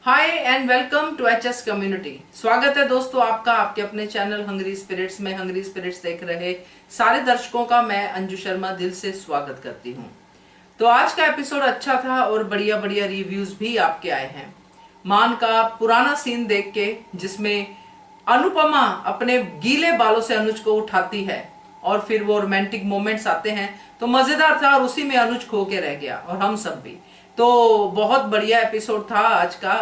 Hi and welcome to HS community. स्वागत है दोस्तों आपका आपके अपने चैनल हंगरी स्पिरिट्स में। हंगरी स्पिरिट्स देख रहे सारे दर्शकों का मैं अंजू शर्मा दिल से स्वागत करती हूँ। तो आज का एपिसोड अच्छा था और बढ़िया बढ़िया रिव्यूज भी आपके आए हैं। मान का पुराना सीन देख के जिसमें अनुपमा अपने गीले बालों से अनुज को उठाती है और फिर वो रोमांटिक मोमेंट्स आते हैं तो मजेदार था और उसी में अनुज खो के रह गया और हम सब भी। तो बहुत बढ़िया एपिसोड था आज का।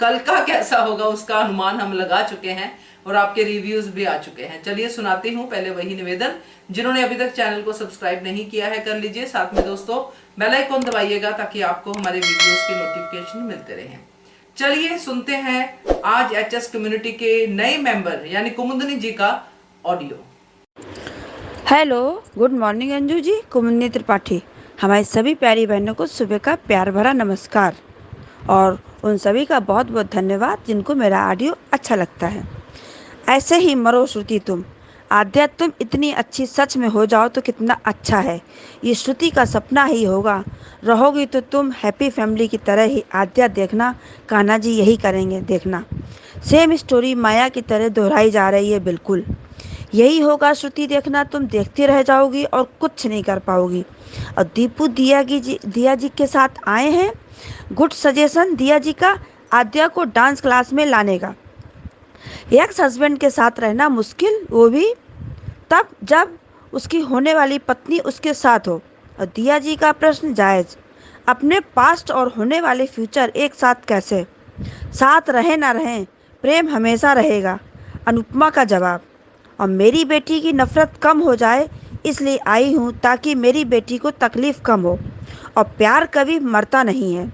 कल का कैसा होगा उसका अनुमान हम लगा चुके हैं और आपके रिव्यूज भी आ चुके हैं। चलिए सुनाती हूँ। पहले वही निवेदन, जिन्होंने अभी तक चैनल को सब्सक्राइब नहीं किया है कर लीजिए। साथ में दोस्तों बेल आइकन दबाइएगा ताकि आपको हमारे वीडियोस के नोटिफिकेशन मिलते रहें। चलिए सुनते हैं आज एचएस कम्युनिटी के नए मेंबर यानी कुमुदनी जी का audio. Hello, good morning Anju ji. Kumudini Tripathi. हमारी सभी प्यारी बहनों को सुबह का प्यार भरा नमस्कार और उन सभी का बहुत बहुत धन्यवाद जिनको मेरा ऑडियो अच्छा लगता है। ऐसे ही मरो श्रुति तुम। आद्या तुम इतनी अच्छी सच में हो जाओ तो कितना अच्छा है। ये श्रुति का सपना ही होगा। रहोगी तो तुम हैप्पी फैमिली की तरह ही। आद्या देखना, कान्हा जी यही करेंगे देखना। सेम स्टोरी माया की तरह दोहराई जा रही है। बिल्कुल यही होगा श्रुति, देखना तुम देखती रह जाओगी और कुछ नहीं कर पाओगी। और दीपू दिया जी के साथ आए हैं। गुड सजेशन दिया जी का, आद्या को डांस क्लास में लाने का। एक्स हस्बैंड के साथ रहना मुश्किल, वो भी तब जब उसकी होने वाली पत्नी उसके साथ हो। और दिया जी का प्रश्न जायज़, अपने पास्ट और होने वाले फ्यूचर एक साथ कैसे? साथ रहे ना रहें, प्रेम हमेशा रहेगा। अनुपमा का जवाब, और मेरी बेटी की नफ़रत कम हो जाए इसलिए आई हूँ ताकि मेरी बेटी को तकलीफ़ कम हो। और प्यार कभी मरता नहीं है।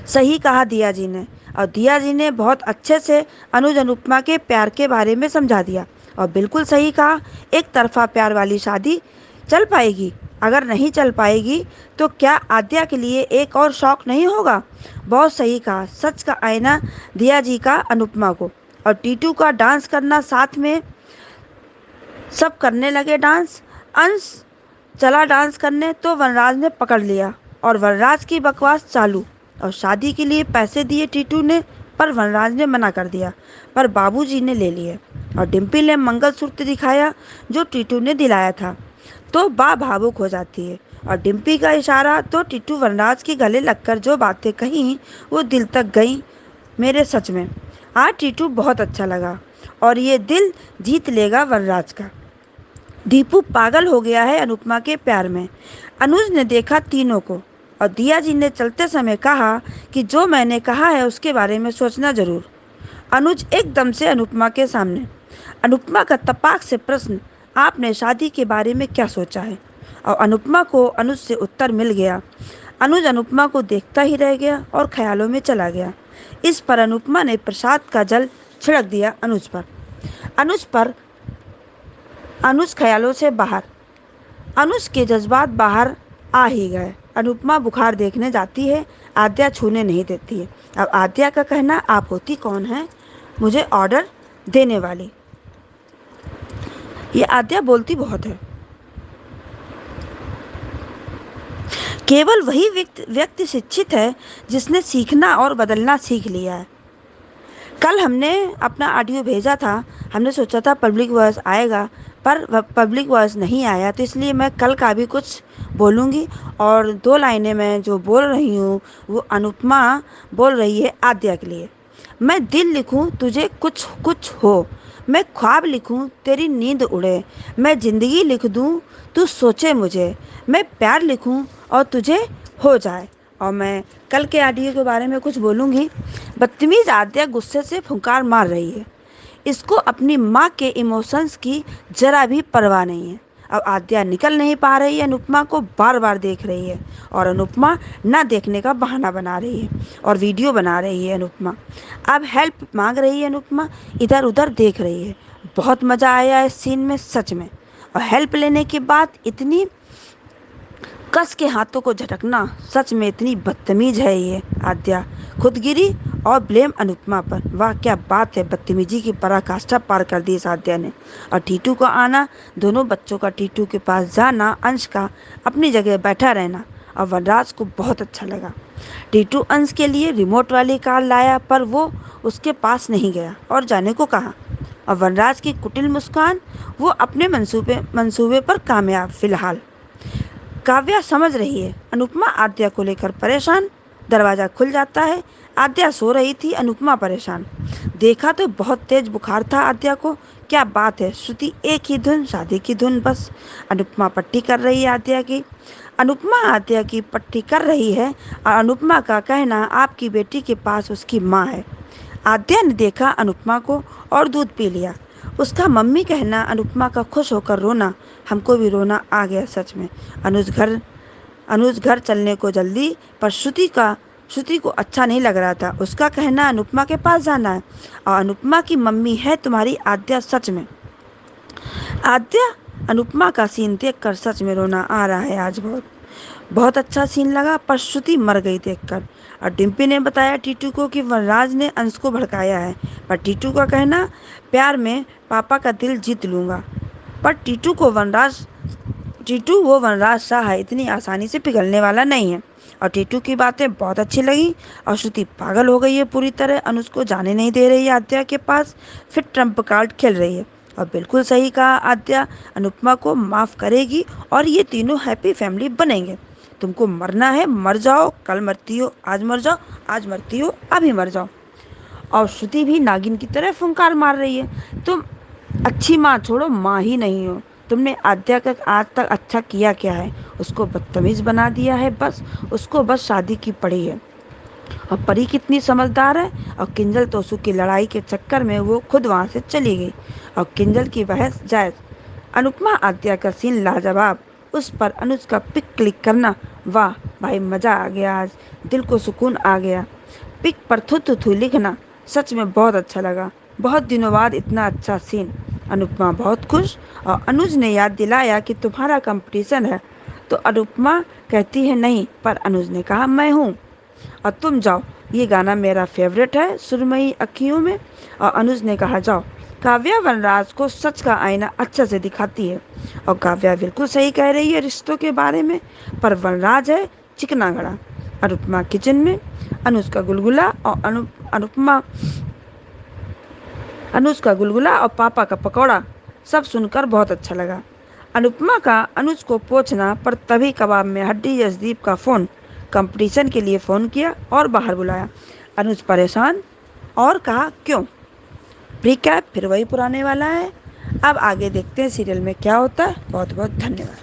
सही कहा दिया जी ने। और दिया जी ने बहुत अच्छे से अनुज अनुपमा के प्यार के बारे में समझा दिया। और बिल्कुल सही कहा, एक तरफा प्यार वाली शादी चल पाएगी? अगर नहीं चल पाएगी तो क्या आद्या के लिए एक और शौक नहीं होगा? बहुत सही कहा, सच का आईना दिया जी का अनुपमा को। और टीटू का डांस करना साथ में सब करने लगे डांस। अंश चला डांस करने तो वनराज ने पकड़ लिया और वनराज की बकवास चालू। और शादी के लिए पैसे दिए टीटू ने, पर वनराज ने मना कर दिया, पर बाबूजी ने ले लिए। और डिम्पल ने मंगलसूत्र दिखाया जो टीटू ने दिलाया था तो बा भावुक हो जाती है। और डिम्पी का इशारा तो टीटू वनराज के गले लगकर जो बातें कहीं वो दिल तक गई मेरे। सच में आज टीटू बहुत अच्छा लगा और ये दिल जीत लेगा वनराज का। दीपू पागल हो गया है अनुपमा के प्यार में। अनुज ने देखा तीनों को और दिया जी ने चलते समय कहा कि जो मैंने कहा है उसके बारे में सोचना जरूर। अनुज एकदम से अनुपमा के सामने। अनुपमा का तपाक से प्रश्न, आपने शादी के बारे में क्या सोचा है? और अनुपमा को अनुज से उत्तर मिल गया। अनुज अनुपमा को देखता ही रह गया और ख्यालों में चला गया। इस पर अनुपमा ने प्रसाद का जल छिड़क दिया अनुज पर। अनुज ख्यालों से बाहर। अनुज के जज्बात बाहर आ ही गए। अनुपमा बुखार देखने जाती है, आद्या छूने नहीं देती है। अब आद्या का कहना, आप होती कौन है मुझे ऑर्डर देने वाली? ये आद्या बोलती बहुत है। केवल वही व्यक्ति शिक्षित है जिसने सीखना और बदलना सीख लिया है। कल हमने अपना ऑडियो भेजा था, हमने सोचा था पब्लिक वॉइस आएगा पर पब्लिक वॉइस नहीं आया, तो इसलिए मैं कल का भी कुछ बोलूँगी। और 2 लाइनें मैं जो बोल रही हूँ वो अनुपमा बोल रही है आद्या के लिए। मैं दिल लिखूँ तुझे कुछ कुछ हो, मैं ख्वाब लिखूँ तेरी नींद उड़े, मैं ज़िंदगी लिख दूँ तू सोचे मुझे, मैं प्यार लिखूँ और तुझे हो जाए। और मैं कल के ऑडियो के बारे में कुछ बोलूँगी। बदतमीज़ आद्या गुस्से से फुंकार मार रही है। इसको अपनी माँ के इमोशंस की जरा भी परवाह नहीं है। अब आद्या निकल नहीं पा रही है, अनुपमा को बार बार देख रही है और अनुपमा ना देखने का बहाना बना रही है और वीडियो बना रही है अनुपमा। अब हेल्प मांग रही है अनुपमा, इधर उधर देख रही है। बहुत मज़ा आया इस सीन में सच में। और हेल्प लेने के बाद इतनी कस के हाथों को झटकना, सच में इतनी बदतमीज है ये आद्या। खुदगिरी और ब्लेम अनुपमा पर। वाह क्या बात है, बदतमीजी की पराकाष्ठा पार कर दी इस आद्या ने। और टीटू का आना, दोनों बच्चों का टीटू के पास जाना, अंश का अपनी जगह बैठा रहना और वनराज को बहुत अच्छा लगा। टीटू अंश के लिए रिमोट वाली कार लाया, पर वो उसके पास नहीं गया और जाने को कहा। और वनराज की कुटिल मुस्कान, वो अपने मंसूबे पर कामयाब। फिलहाल काव्या समझ रही है, अनुपमा आद्या को लेकर परेशान। दरवाजा खुल जाता है। आद्या सो रही थी, अनुपमा परेशान। देखा तो बहुत तेज बुखार था आद्या को। क्या बात है, श्रुति एक ही धुन, शादी की धुन बस। अनुपमा पट्टी कर रही है आद्या की। अनुपमा आद्या की पट्टी कर रही है और अनुपमा का कहना आपकी बेटी के पास उसकी माँ है। आद्या ने देखा अनुपमा को और दूध पी लिया। उसका मम्मी कहना, अनुपमा का खुश होकर रोना, हमको भी रोना आ गया सच में। अनुज घर चलने को जल्दी, पर श्रुति को अच्छा नहीं लग रहा था। उसका कहना अनुपमा के पास जाना है और अनुपमा की मम्मी है तुम्हारी आद्या। सच में आद्या, अनुपमा का सीन देखकर सच में रोना आ रहा है आज। बहुत अच्छा सीन लगा, पर श्रुति मर गई देखकर। और डिम्पी ने बताया टीटू को कि वनराज ने अंश को भड़काया है, पर टीटू का कहना, प्यार में पापा का दिल जीत लूँगा। पर टीटू वो वनराज शाह है, इतनी आसानी से पिघलने वाला नहीं है। और टीटू की बातें बहुत अच्छी लगी। और श्रुति पागल हो गई है पूरी तरह, अनुज को जाने नहीं दे रही है आद्या के पास, फिर ट्रम्प कार्ड खेल रही है। और बिल्कुल सही कहा, आद्या अनुपमा को माफ़ करेगी और ये तीनों हैप्पी फैमिली बनेंगे। तुमको मरना है मर जाओ, कल मरती हो आज मर जाओ, आज मरती हो अभी मर जाओ। और श्रुति भी नागिन की तरह फुंकार मार रही है, तुम अच्छी माँ छोड़ो, माँ ही नहीं हो। तुमने आद्या का आज तक अच्छा किया क्या है? उसको बदतमीज बना दिया है, उसको बस शादी की पड़ी है। और परी कितनी समझदार है। और किंजल तोसू की लड़ाई के चक्कर में वो खुद वहाँ से चली गई। और किंजल की बहस जायज। अनुपमा आद्या का सीन लाजवाब, उस पर अनुज का पिक क्लिक करना, वाह भाई मज़ा आ गया, आज दिल को सुकून आ गया। पिक पर थू थू थू लिखना सच में बहुत अच्छा लगा, बहुत दिनों बाद इतना अच्छा सीन। अनुपमा बहुत खुश। और अनुज ने याद दिलाया कि तुम्हारा कंपटीशन है, तो अनुपमा कहती है नहीं, पर अनुज ने कहा मैं हूँ और तुम जाओ, ये गाना मेरा फेवरेट है, सुरमई अखियों में। और अनुज ने कहा जाओ। काव्या वनराज को सच का आईना अच्छे से दिखाती है। और काव्या बिल्कुल सही कह रही है रिश्तों के बारे में, पर वनराज है चिकना गड़ा। अनुपमा किचन में, अनुज का गुलगुला और पापा का पकौड़ा, सब सुनकर बहुत अच्छा लगा। अनुपमा का अनुज को पूछना, पर तभी कबाब में हड्डी जसदीप का फ़ोन, कंपटीशन के लिए फ़ोन किया और बाहर बुलाया। अनुज परेशान और कहा क्यों? रिकैप फिर वही पुराने वाला है। अब आगे देखते हैं सीरियल में क्या होता है। बहुत बहुत धन्यवाद।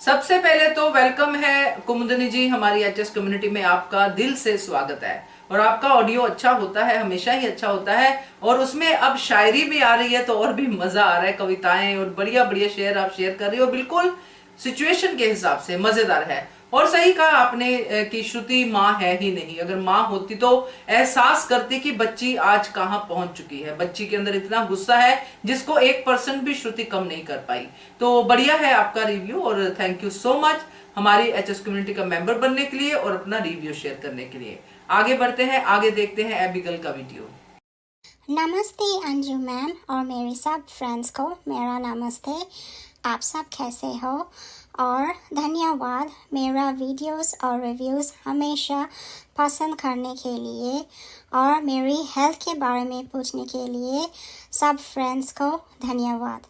सबसे पहले तो वेलकम है कुमुदनी जी, हमारी एचएस कम्युनिटी में आपका दिल से स्वागत है। और आपका ऑडियो अच्छा होता है, हमेशा ही अच्छा होता है, और उसमें अब शायरी भी आ रही है तो और भी मजा आ रहा है। कविताएं और बढ़िया बढ़िया शेर आप शेयर कर रही हो, बिल्कुल सिचुएशन के हिसाब से मजेदार है। और सही कहा आपने कि श्रुति माँ है ही नहीं, अगर माँ होती तो एहसास करती कि बच्ची आज कहाँ पहुंच चुकी है। बच्ची के अंदर इतना गुस्सा है जिसको 1% भी श्रुति कम नहीं कर पाई। तो बढ़िया है आपका रिव्यू, और थैंक यू सो मच हमारी एचएस कम्युनिटी का मेंबर बनने के लिए और अपना रिव्यू शेयर करने के लिए। आगे बढ़ते हैं, आगे देखते हैं एबिगल का वीडियो। नमस्ते अंजू मैम और मेरे सब फ्रेंड्स को मेरा नमस्ते। आप सब कैसे हो? और धन्यवाद मेरा वीडियोस और रिव्यूज़ हमेशा पसंद करने के लिए और मेरी हेल्थ के बारे में पूछने के लिए सब फ्रेंड्स को धन्यवाद।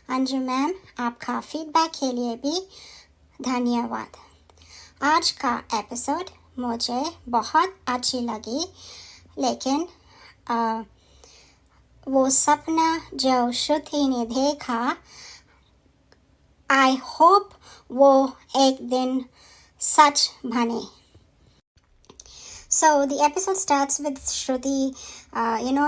अंजू मैम, आपका फीडबैक के लिए भी धन्यवाद। आज का एपिसोड मुझे बहुत अच्छी लगी, लेकिन वो सपना जो श्रुति ने देखा, आई होप वो एक दिन सच बने। So the episode starts with Shruti,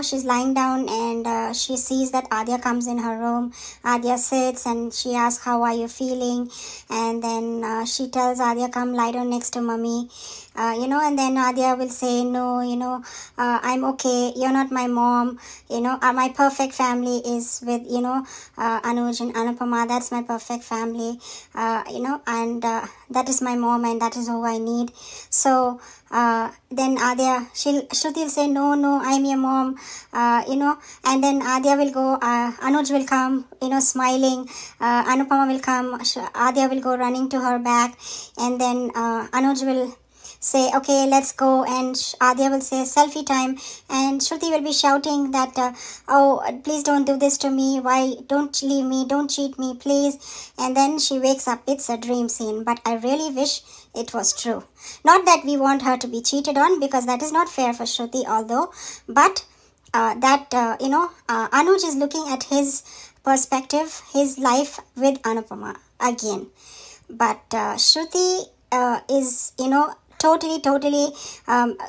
she's lying down and she sees that Adya comes in her room. Adya sits and she asks, how are you feeling? And then she tells Adya, come lie down next to mommy. And then Adya will say, no, I'm okay. You're not my mom. My perfect family is with, Anuj and Anupama. That's my perfect family, and that is my mom and that is who I need. So, then Shruti will say, no, I'm your mom, and then Adya will go, Anuj will come, smiling, Anupama will come, Adya will go running to her back, and then Anuj will say, okay, let's go, and Adya will say selfie time, and Shruti will be shouting that, oh, please don't do this to me, why, don't leave me, don't cheat me, please. And then she wakes up. It's a dream scene, but I really wish it was true. Not that we want her to be cheated on, because that is not fair for Shruti, although, but Anuj is looking at his perspective, his life with Anupama again. But Shruti is, totally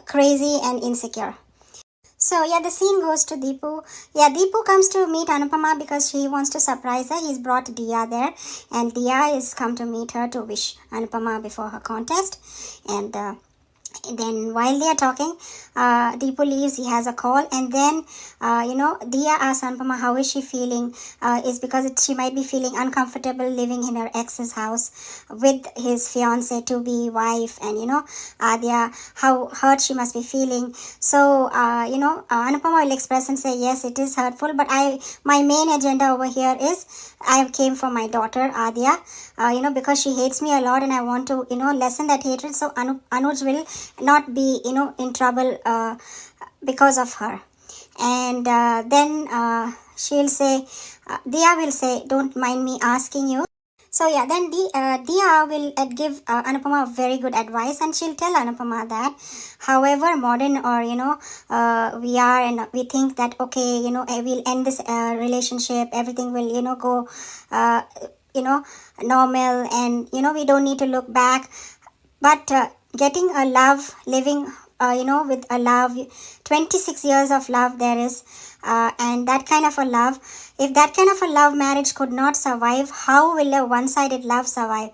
crazy and insecure. So yeah, the scene goes to Deepu. Yeah, Deepu comes to meet Anupama because he wants to surprise her. He's brought Diya there, and Diya is come to meet her to wish Anupama before her contest. And then while they are talking, Deepu leaves. He has a call, and then Diya asks Anupama how is she feeling. Is because she might be feeling uncomfortable living in her ex's house with his fiance to be wife, and Adya, how hurt she must be feeling. So Anupama will express and say, yes, it is hurtful, but my main agenda over here is I came for my daughter Adya, because she hates me a lot, and I want to lessen that hatred. So Anuj will not be in trouble because of her. And then she'll say, Diya will say, don't mind me asking you. So yeah, then Diya will give Anupama very good advice, and she'll tell Anupama that however modern or we are, and we think that okay, we'll end this relationship, everything will go normal, and we don't need to look back. But getting a love, living with a love, 26 years of love there is, and that kind of a love, if that kind of a love marriage could not survive, how will a one-sided love survive?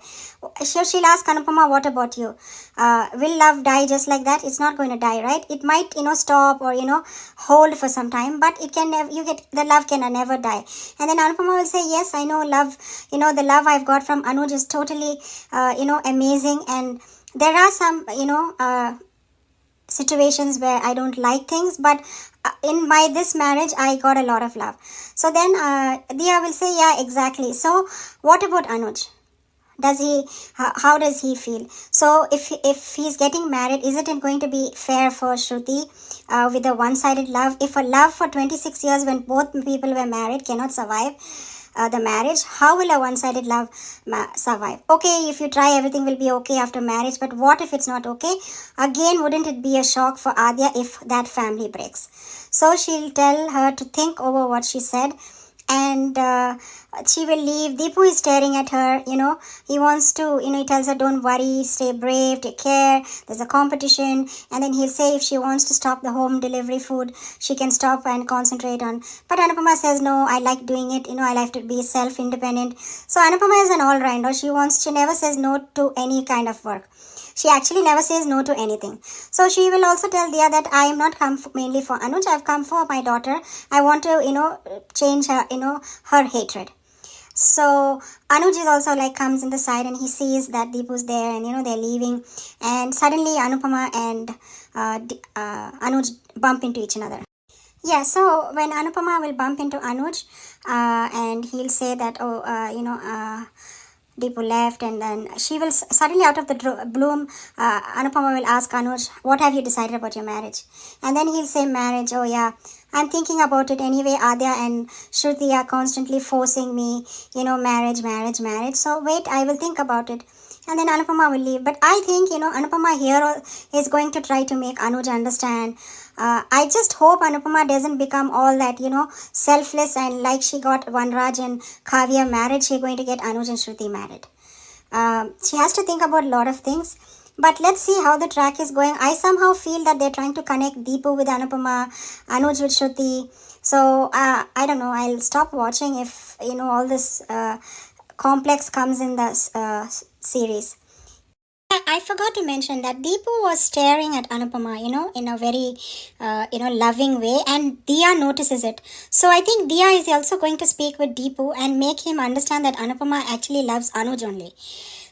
She'll ask Anupama, what about you? Will love die just like that? It's not going to die, right? It might stop or hold for some time, but it can never, the love can never die. And then Anupama will say, yes, I know love, the love I've got from Anuj is totally amazing, and there are some situations where I don't like things, but in this marriage I got a lot of love. So then Diya will say, yeah, exactly. So what about Anuj? How does he feel? So if he's getting married, is it going to be fair for Shruti with a one-sided love? If a love for 26 years when both people were married cannot survive the marriage, how will a one-sided love survive? Okay, if you try, everything will be okay after marriage, but what if it's not okay? Again, wouldn't it be a shock for Adya if that family breaks? So she'll tell her to think over what she said, and she will leave. Deepu is staring at her, he wants to, he tells her, don't worry, stay brave, take care, there's a competition. And then he'll say if she wants to stop the home delivery food, she can stop and concentrate on. But Anupama says, no, I like doing it, I like to be self-independent. So Anupama is an all-rounder. She never says no to any kind of work. She actually never says no to anything. So she will also tell Diya that I am not come mainly for Anuj, I've come for my daughter. I want to, change her, her hatred. So Anuj is also comes in the side, and he sees that Deepu's there, and they're leaving, and suddenly Anupama and Anuj bump into each other. Yeah, so when Anupama will bump into Anuj, and he'll say that, Deepu left, and then she will suddenly out of the bloom, Anupama will ask Anuj, what have you decided about your marriage? And then he'll say, marriage, oh yeah, I'm thinking about it anyway. Adya and Shruti are constantly forcing me, marriage. So wait, I will think about it. And then Anupama will leave. But I think, Anupama here is going to try to make Anuj understand. I just hope Anupama doesn't become all that, selfless, and like she got Vanraj and Kavya married, she's going to get Anuj and Shruti married. She has to think about a lot of things. But let's see how the track is going. I somehow feel that they're trying to connect Deepu with Anupama, Anuj with Shruti. So, I don't know. I'll stop watching if, all this complex comes in the series. I forgot to mention that Deepu was staring at Anupama, in a very, loving way, and Diya notices it. So I think Diya is also going to speak with Deepu and make him understand that Anupama actually loves Anuj only.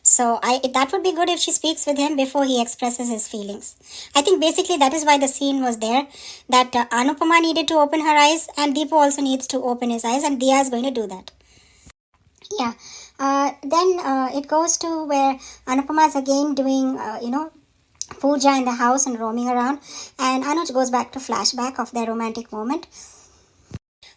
So that would be good if she speaks with him before he expresses his feelings. I think basically that is why the scene was there, that Anupama needed to open her eyes, and Deepu also needs to open his eyes, and Diya is going to do that. Yeah. Then it goes to where Anupama is again doing, Pooja in the house and roaming around, and Anuj goes back to flashback of their romantic moment.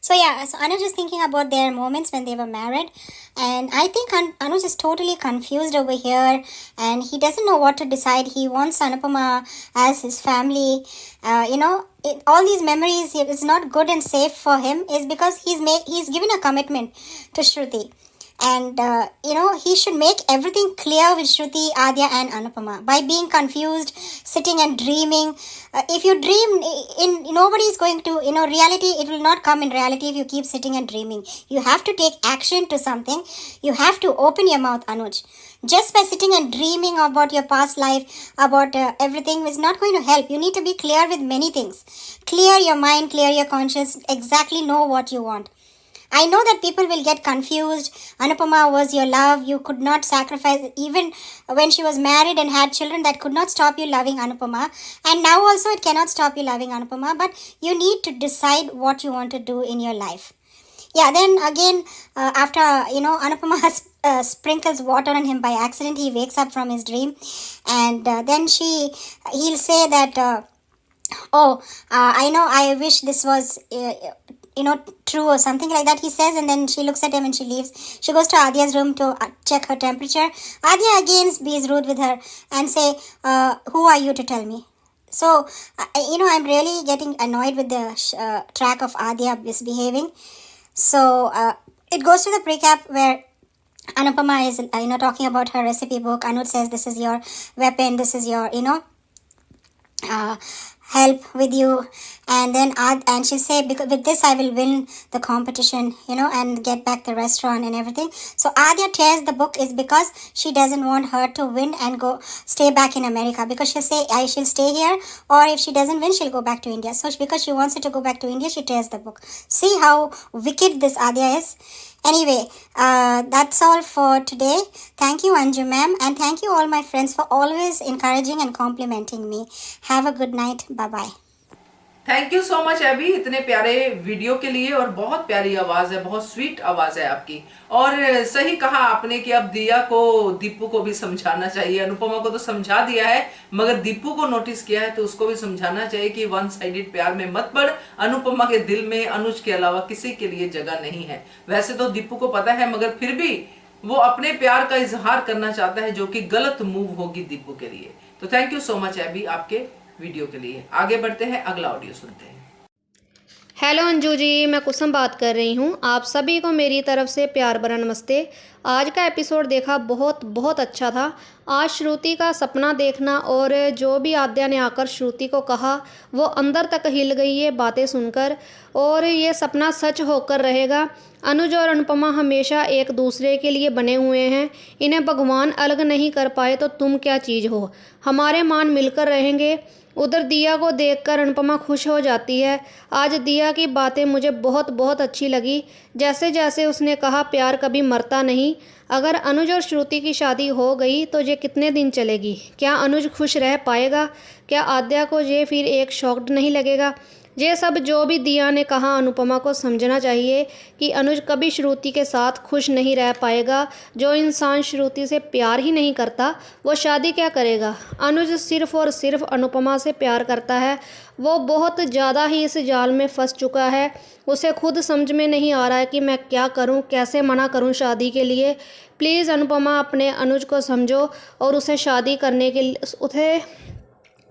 So yeah, so Anuj is thinking about their moments when they were married, and I think Anuj is totally confused over here, and he doesn't know what to decide. He wants Anupama as his family. All these memories is not good and safe for him is because he's given a commitment to Shruti. And he should make everything clear with Shruti, Adya and Anupama by being confused, sitting and dreaming. If you dream, nobody is going to, reality, it will not come in reality if you keep sitting and dreaming. You have to take action to something. You have to open your mouth, Anuj. Just by sitting and dreaming about your past life, about everything is not going to help. You need to be clear with many things. Clear your mind, clear your conscience, exactly know what you want. I know that people will get confused. Anupama was your love. You could not sacrifice, even when she was married and had children, that could not stop you loving Anupama. And now also it cannot stop you loving Anupama. But you need to decide what you want to do in your life. Yeah, then again, after, Anupama sprinkles water on him by accident, he wakes up from his dream. And then he'll say that, I know, I wish this was... true or something like that, he says, and then she looks at him and she leaves. She goes to Adya's room to check her temperature. Adya again is rude with her and say, who are you to tell me? So, I'm really getting annoyed with the track of Adya misbehaving. So, it goes to the precap where Anupama is, talking about her recipe book. Anuj says, this is your weapon, this is your, help with you, and then and she'll say, because with this I will win the competition, and get back the restaurant and everything. So Adya tears the book is because she doesn't want her to win and stay back in America, because she'll say she'll stay here, or if she doesn't win she'll go back to India. So because she wants her to go back to India, she tears the book. See how wicked this Adya is. Anyway, that's all for today. Thank you, Anju ma'am, and thank you all my friends for always encouraging and complimenting me. Have a good night. Bye-bye. Thank you so much अभी इतने प्यारे video के लिए, और बहुत प्यारी आवाज है, बहुत स्वीट आवाज है आपकी। और सही कहा आपने कि अब दिया को दीपू को भी समझाना चाहिए। अनुपमा को तो समझा दिया है, मगर दीपू को नोटिस किया है तो उसको भी समझाना चाहिए कि वन साइडेड प्यार में मत पड़। अनुपमा के दिल में अनुज के अलावा किसी के लिए जगह नहीं है। वैसे तो दीपू को पता है, मगर फिर भी वो अपने प्यार का इजहार करना चाहता है, जो कि गलत मूव होगी दीपू के लिए। तो थैंक यू सो मच अभी आपके वीडियो के लिए। आगे बढ़ते हैं, अगला ऑडियो सुनते हैं। हेलो अंजू जी, मैं कुसुम बात कर रही हूँ। आप सभी को मेरी तरफ से प्यार भरा नमस्ते। आज का एपिसोड देखा, बहुत बहुत अच्छा था। आज श्रुति का सपना देखना और जो भी आद्या ने आकर श्रुति को कहा, वो अंदर तक हिल गई ये बातें सुनकर, और ये सपना सच होकर रहेगा। अनुज और अनुपमा हमेशा एक दूसरे के लिए बने हुए हैं। इन्हें भगवान अलग नहीं कर पाए तो तुम क्या चीज़ हो। हमारे मान मिलकर रहेंगे। उधर दिया को देखकर अनुपमा खुश हो जाती है। आज दिया की बातें मुझे बहुत बहुत अच्छी लगी। जैसे जैसे उसने कहा, प्यार कभी मरता नहीं। अगर अनुज और श्रुति की शादी हो गई तो ये कितने दिन चलेगी? क्या अनुज खुश रह पाएगा? क्या आद्या को ये फिर एक शॉक्ड नहीं लगेगा? ये सब जो भी दिया ने कहा, अनुपमा को समझना चाहिए कि अनुज कभी श्रुति के साथ खुश नहीं रह पाएगा। जो इंसान श्रुति से प्यार ही नहीं करता, वो शादी क्या करेगा? अनुज सिर्फ़ और सिर्फ अनुपमा से प्यार करता है। वो बहुत ज़्यादा ही इस जाल में फंस चुका है। उसे खुद समझ में नहीं आ रहा है कि मैं क्या करूं, कैसे मना करूं शादी के लिए। प्लीज़ अनुपमा, अपने अनुज को समझो और उसे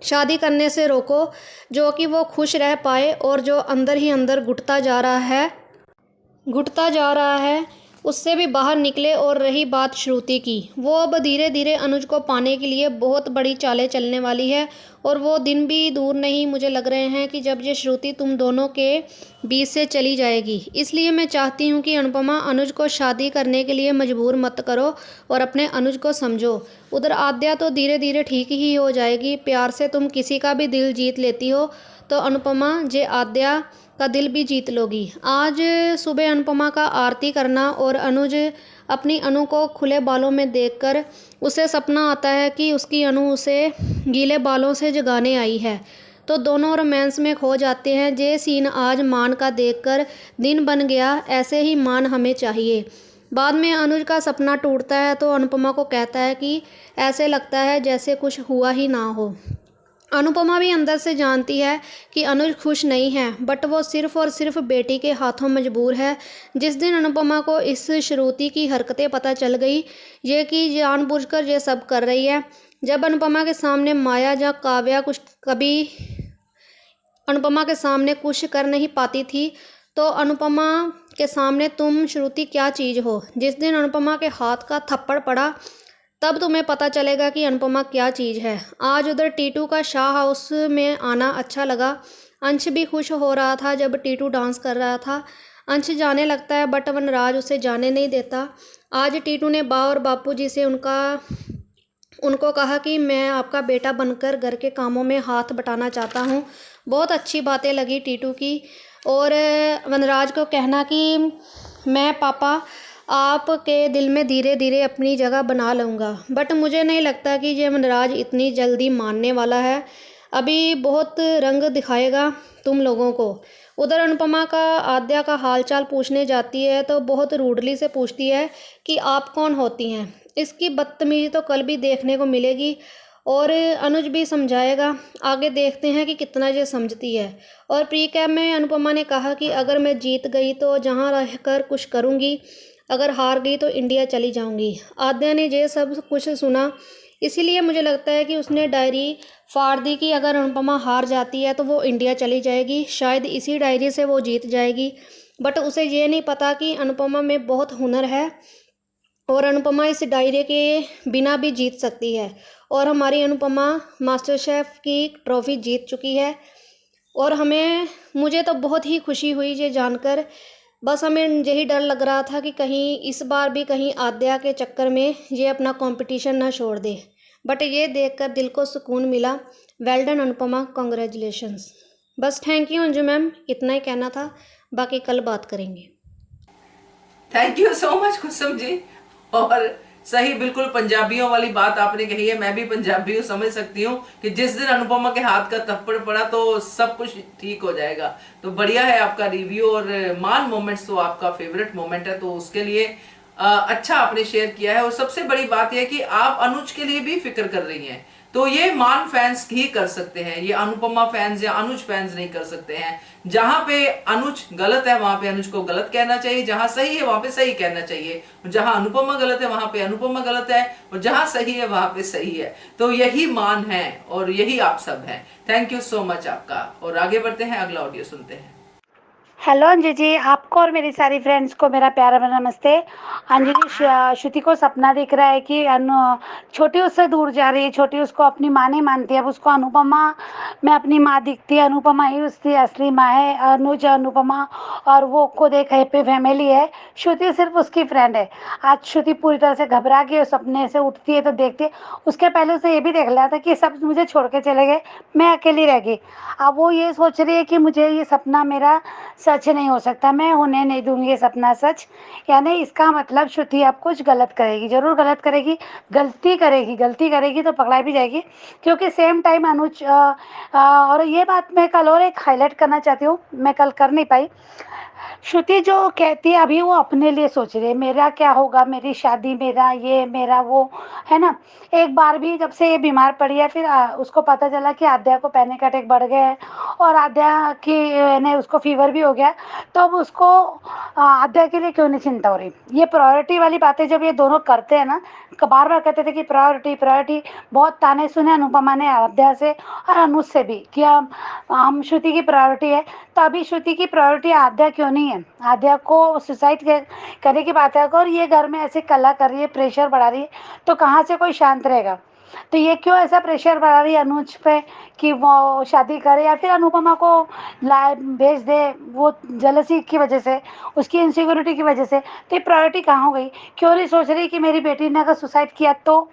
शादी करने से रोको, जो कि वो खुश रह पाए, और जो अंदर ही अंदर घुटता जा रहा है उससे भी बाहर निकले। और रही बात श्रुति की, वो अब धीरे धीरे अनुज को पाने के लिए बहुत बड़ी चालें चलने वाली है, और वो दिन भी दूर नहीं मुझे लग रहे हैं कि जब ये श्रुति तुम दोनों के बीच से चली जाएगी। इसलिए मैं चाहती हूँ कि अनुपमा, अनुज को शादी करने के लिए मजबूर मत करो और अपने अनुज को समझो। उधर आद्या तो धीरे धीरे ठीक ही हो जाएगी। प्यार से तुम किसी का भी दिल जीत लेती हो, तो अनुपमा जे आद्या का दिल भी जीत लोगी। आज सुबह अनुपमा का आरती करना, और अनुज अपनी अनु को खुले बालों में देखकर उसे सपना आता है कि उसकी अनु उसे गीले बालों से जगाने आई है, तो दोनों रोमांस में खो जाते हैं। ये सीन आज मान का देखकर दिन बन गया। ऐसे ही मान हमें चाहिए। बाद में अनुज का सपना टूटता है तो अनुपमा को कहता है कि ऐसे लगता है जैसे कुछ हुआ ही ना हो। अनुपमा भी अंदर से जानती है कि अनुज खुश नहीं है, बट वो सिर्फ और सिर्फ बेटी के हाथों मजबूर है। जिस दिन अनुपमा को इस श्रुति की हरकतें पता चल गई, ये कि जानबूझकर ये सब कर रही है। जब अनुपमा के सामने माया या काव्या अनुपमा के सामने कुछ कर नहीं पाती थी, तो अनुपमा के सामने तुम श्रुति क्या चीज़ हो। जिस दिन अनुपमा के हाथ का थप्पड़ पड़ा, तब तुम्हें पता चलेगा कि अनुपमा क्या चीज़ है। आज उधर टीटू का शाह हाउस में आना अच्छा लगा। अंश भी खुश हो रहा था जब टीटू डांस कर रहा था। अंश जाने लगता है बट वनराज उसे जाने नहीं देता। आज टीटू ने बा और बापू जी से उनको कहा कि मैं आपका बेटा बनकर घर के कामों में हाथ बटाना चाहता हूँ। बहुत अच्छी बातें लगी टीटू की। और वनराज को कहना कि मैं पापा आपके दिल में धीरे धीरे अपनी जगह बना लूँगा, बट मुझे नहीं लगता कि ये वनराज इतनी जल्दी मानने वाला है। अभी बहुत रंग दिखाएगा तुम लोगों को। उधर अनुपमा का आद्या का हालचाल पूछने जाती है तो बहुत रूडली से पूछती है कि आप कौन होती हैं। इसकी बदतमीजी तो कल भी देखने को मिलेगी और अनुज भी समझाएगा। आगे देखते हैं कि कितना ये समझती है। और प्री कैब में अनुपमा ने कहा कि अगर मैं जीत गई तो जहाँ रहकर कुछ करूँगी, अगर हार गई तो इंडिया चली जाऊँगी। आद्या ने ये सब कुछ सुना, इसीलिए मुझे लगता है कि उसने डायरी फाड़ दी कि अगर अनुपमा हार जाती है तो वो इंडिया चली जाएगी। शायद इसी डायरी से वो जीत जाएगी, बट उसे ये नहीं पता कि अनुपमा में बहुत हुनर है और अनुपमा इस डायरी के बिना भी जीत सकती है। और हमारी अनुपमा मास्टर शेफ़ की ट्रॉफ़ी जीत चुकी है और मुझे तो बहुत ही खुशी हुई ये जानकर। बस हमें यही डर लग रहा था कि कहीं इस बार भी कहीं आद्या के चक्कर में ये अपना कंपटीशन ना छोड़ दे, बट ये देखकर दिल को सुकून मिला। Well done Anupama, congratulations. बस थैंक यू अंजू मैम, इतना ही कहना था, बाकी कल बात करेंगे। Thank you so much Kusum ji. और सही बिल्कुल पंजाबियों वाली बात आपने कही है। मैं भी पंजाबी हूँ, समझ सकती हूँ कि जिस दिन अनुपमा के हाथ का थप्पड़ पड़ा तो सब कुछ ठीक हो जाएगा। तो बढ़िया है आपका रिव्यू। और मान मोमेंट्स तो आपका फेवरेट मोमेंट है, तो उसके लिए अच्छा आपने शेयर किया है। और सबसे बड़ी बात यह कि आप अनुज के लिए भी फिक्र कर रही हैं, तो ये मान फैंस ही कर सकते हैं, ये अनुपमा फैंस या अनुज फैंस नहीं कर सकते हैं। जहां पे अनुज गलत है वहां पे अनुज को गलत कहना चाहिए, जहां सही है वहां पे सही कहना चाहिए। जहां अनुपमा गलत है वहां पे अनुपमा गलत है, और जहां सही है वहां पे सही है। तो यही मान है और यही आप सब हैं। थैंक यू सो मच आपका। और आगे बढ़ते हैं, अगला ऑडियो सुनते हैं। हेलो अंजू जी, आपको और मेरी सारी फ्रेंड्स को मेरा प्यारा भरा नमस्ते। अंजू जी, श्रुति को सपना दिख रहा है कि छोटी उससे दूर जा रही है। छोटी उसको अपनी माँ नहीं मानती, अब उसको अनुपमा में अपनी माँ दिखती है। अनुपमा ही उसकी असली माँ है। अनुज अनुपमा और वो खुद एक हैप्पी फैमिली है। श्रुति सिर्फ उसकी फ्रेंड है। आज श्रुति पूरी तरह से घबरा गई और सपने से उठती है तो देखती है, उसके पहले उसे ये भी देख लिया था कि सब मुझे छोड़ के चले गए, मैं अकेली रह गई। अब वो ये सोच रही है कि मुझे ये सपना मेरा सच नहीं हो सकता, मैं होने नहीं दूंगी ये सपना सच। यानी इसका मतलब श्रुति अब कुछ गलत करेगी, ज़रूर गलत करेगी, गलती करेगी तो पकड़ाई भी जाएगी। क्योंकि सेम टाइम अनुज और ये बात मैं कल और एक हाईलाइट करना चाहती हूँ, मैं कल कर नहीं पाई। श्रुति जो कहती है अभी वो अपने लिए सोच रही है, मेरा क्या होगा, मेरी शादी, मेरा ये मेरा वो, है ना। एक बार भी जब से ये बीमार पड़ी है, फिर उसको पता चला कि आद्या को पैनिक अटैक बढ़ गया है और आद्या की ने उसको फीवर भी हो गया, तो अब उसको आद्या के लिए क्यों नहीं चिंता हो रही। ये प्रायोरिटी वाली बातें जब ये दोनों करते हैं ना, बार बार कहते थे कि प्रायोरिटी, बहुत ताने सुने अनुपमा ने आद्या से और अनुज से भी कि हम श्रुति की प्रायोरिटी है। तो अभी श्रुति की प्रायोरिटी आद्या क्यों नहीं है। आद्या को सुसाइड करने की बात है और ये घर में ऐसे कला कर रही है, प्रेशर बढ़ा रही है, तो कहाँ से कोई शांत रहेगा। तो ये क्यों ऐसा प्रेशर बढ़ा रही है अनुज पे कि वो शादी करे या फिर अनुपमा को भेज दे, वो जेलसी की वजह से, उसकी इनसिक्योरिटी की वजह से। तो ये प्रायोरिटी कहाँ हो गई। क्यों नहीं सोच रही कि मेरी बेटी ने अगर सुसाइड किया तो,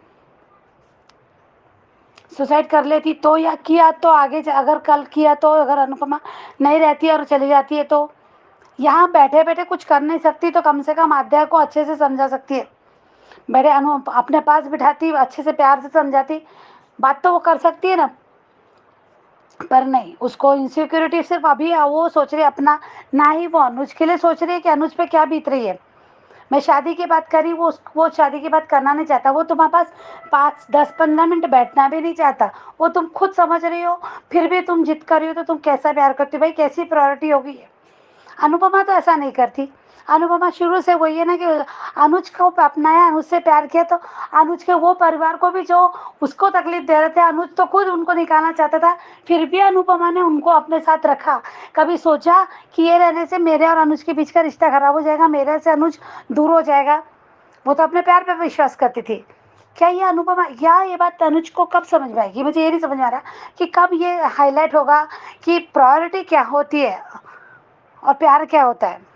सुसाइड कर लेती तो, या किया तो आगे अगर कल किया तो, अगर अनुपमा नहीं रहती और चली जाती है तो। यहाँ बैठे बैठे कुछ कर नहीं सकती तो कम से कम आद्या को अच्छे से समझा सकती है। बैठे अपने पास बिठाती, अच्छे से प्यार से समझाती, बात तो वो कर सकती है ना। पर नहीं, उसको इनसिक्योरिटी सिर्फ अभी वो सोच रही है अपना, ना ही वो अनुज के लिए सोच रही है कि अनुज पे क्या बीत रही है। मैं शादी की बात करी, वो शादी की बात करना नहीं चाहता, वो तुम्हारे पास 5, 10, 15 मिनट बैठना भी नहीं चाहता। वो तुम खुद समझ रही हो, फिर भी तुम जिद कर रही हो, तो तुम कैसा प्यार करती हो भाई, कैसी प्रायोरिटी होगी ये। अनुपमा तो ऐसा नहीं करती। अनुपमा शुरू से वही है ना कि अनुज को अपनाया, अनुज से प्यार किया, तो अनुज के वो परिवार को भी जो उसको तकलीफ दे रहे थे, अनुज तो खुद उनको निकालना चाहता था, फिर भी अनुपमा ने उनको अपने साथ रखा। कभी सोचा कि ये रहने से मेरे और अनुज के बीच का रिश्ता खराब हो जाएगा, मेरे से अनुज दूर हो जाएगा? वो तो अपने प्यार पे विश्वास करती थी। क्या ये अनुपमा, या ये बात अनुज को कब समझ में आएगी? मुझे ये नहीं समझ में आ रहा कि कब ये हाईलाइट होगा कि प्रायोरिटी क्या होती है और प्यार क्या होता है।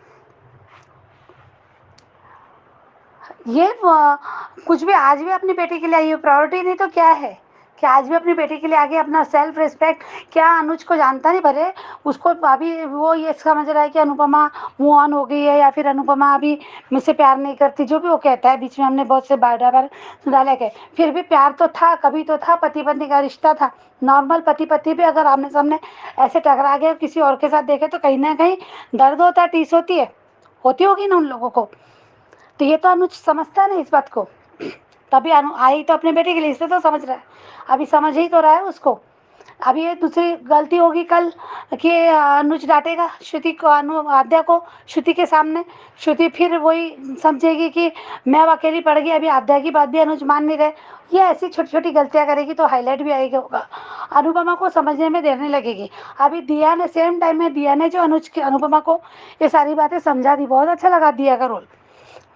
ये कुछ भी आज भी अपनी बेटी के लिए आई है, प्रायोरिटी नहीं तो क्या है? क्या आज भी अपनी बेटी के लिए आगे अपना सेल्फ रिस्पेक्ट? क्या अनुज को जानता नहीं, भले उसको अभी वो ये समझ रहा है कि अनुपमा मूव ऑन हो गई है, या फिर अनुपमा अभी मुझसे प्यार नहीं करती, जो भी वो कहता है। बीच में हमने बहुत से बार डाला के, फिर भी प्यार तो था, कभी तो था, पति पत्नी का रिश्ता था। नॉर्मल पति पत्नी भी अगर आमने सामने ऐसे टकरा गए किसी और के साथ देखे, तो कहीं ना कहीं दर्द होता है, टीस होती है, होती होगी ना उन लोगों को। तो ये तो अनुज समझता नहीं इस बात को, तभी अनु आई तो अपने बेटे के लिए, इसलिए तो समझ रहा है, अभी समझ ही तो रहा है उसको। अभी ये दूसरी गलती होगी कल कि अनुज डांटेगा श्रुति को, आद्या को श्रुति के सामने, श्रुति फिर वही समझेगी कि मैं अब अकेली पड़ गई, अभी आद्या की बात भी अनुज मान नहीं रहे। ये ऐसी छोटी छोटी गलतियां करेगी तो हाईलाइट भी आएगा होगा, अनुपमा को समझने में देर नहीं लगेगी। अभी दिया ने सेम टाइम में दिया ने जो अनुपमा को ये सारी बातें समझा दी, बहुत अच्छा लगा दिया का रोल,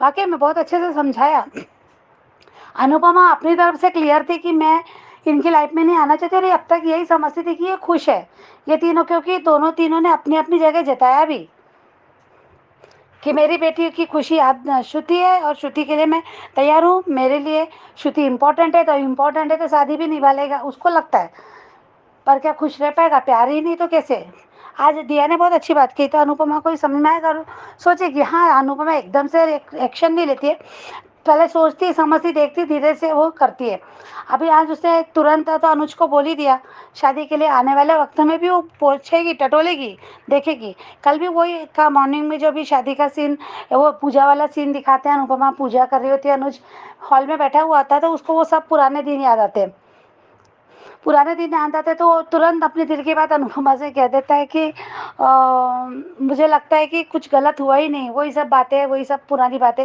वाकई में बहुत अच्छे से समझाया। अनुपमा अपनी तरफ से क्लियर थी कि मैं इनकी लाइफ में नहीं आना चाहती, और अब तक यही समझती थी कि ये खुश है ये तीनों, क्योंकि तीनों ने अपनी अपनी जगह जताया भी कि मेरी बेटी की खुशी श्रुति है, और श्रुति के लिए मैं तैयार हूँ, मेरे लिए श्रुति इम्पोर्टेंट है, तो इम्पोर्टेंट है तो शादी भी निभा लेगा, उसको लगता है। पर क्या खुश रह पाएगा? प्यार ही नहीं तो कैसे? आज दिया ने बहुत अच्छी बात की, तो अनुपमा को ही समझ में आएगा, सोचे कि हाँ, अनुपमा एकदम से एक्शन नहीं लेती है, पहले सोचती, समझती, देखती, धीरे से वो करती है। अभी आज उसने तुरंत तो अनुज को बोल ही दिया, शादी के लिए आने वाले वक्त में भी वो पूछेगी, टटोलेगी, देखेगी। कल भी वही था, मॉर्निंग में जो भी शादी का सीन, वो पूजा वाला सीन दिखाते हैं, अनुपमा पूजा कर रही होती है, अनुज हॉल में बैठा हुआ आता है, तो उसको वो सब पुराने दिन याद आते हैं। पुराने दिन याद आते तो तुरंत अपने दिल की बात अनुपमा से कह देता है कि मुझे लगता है कि कुछ गलत हुआ ही नहीं, वही सब बातें, वही सब पुरानी बातें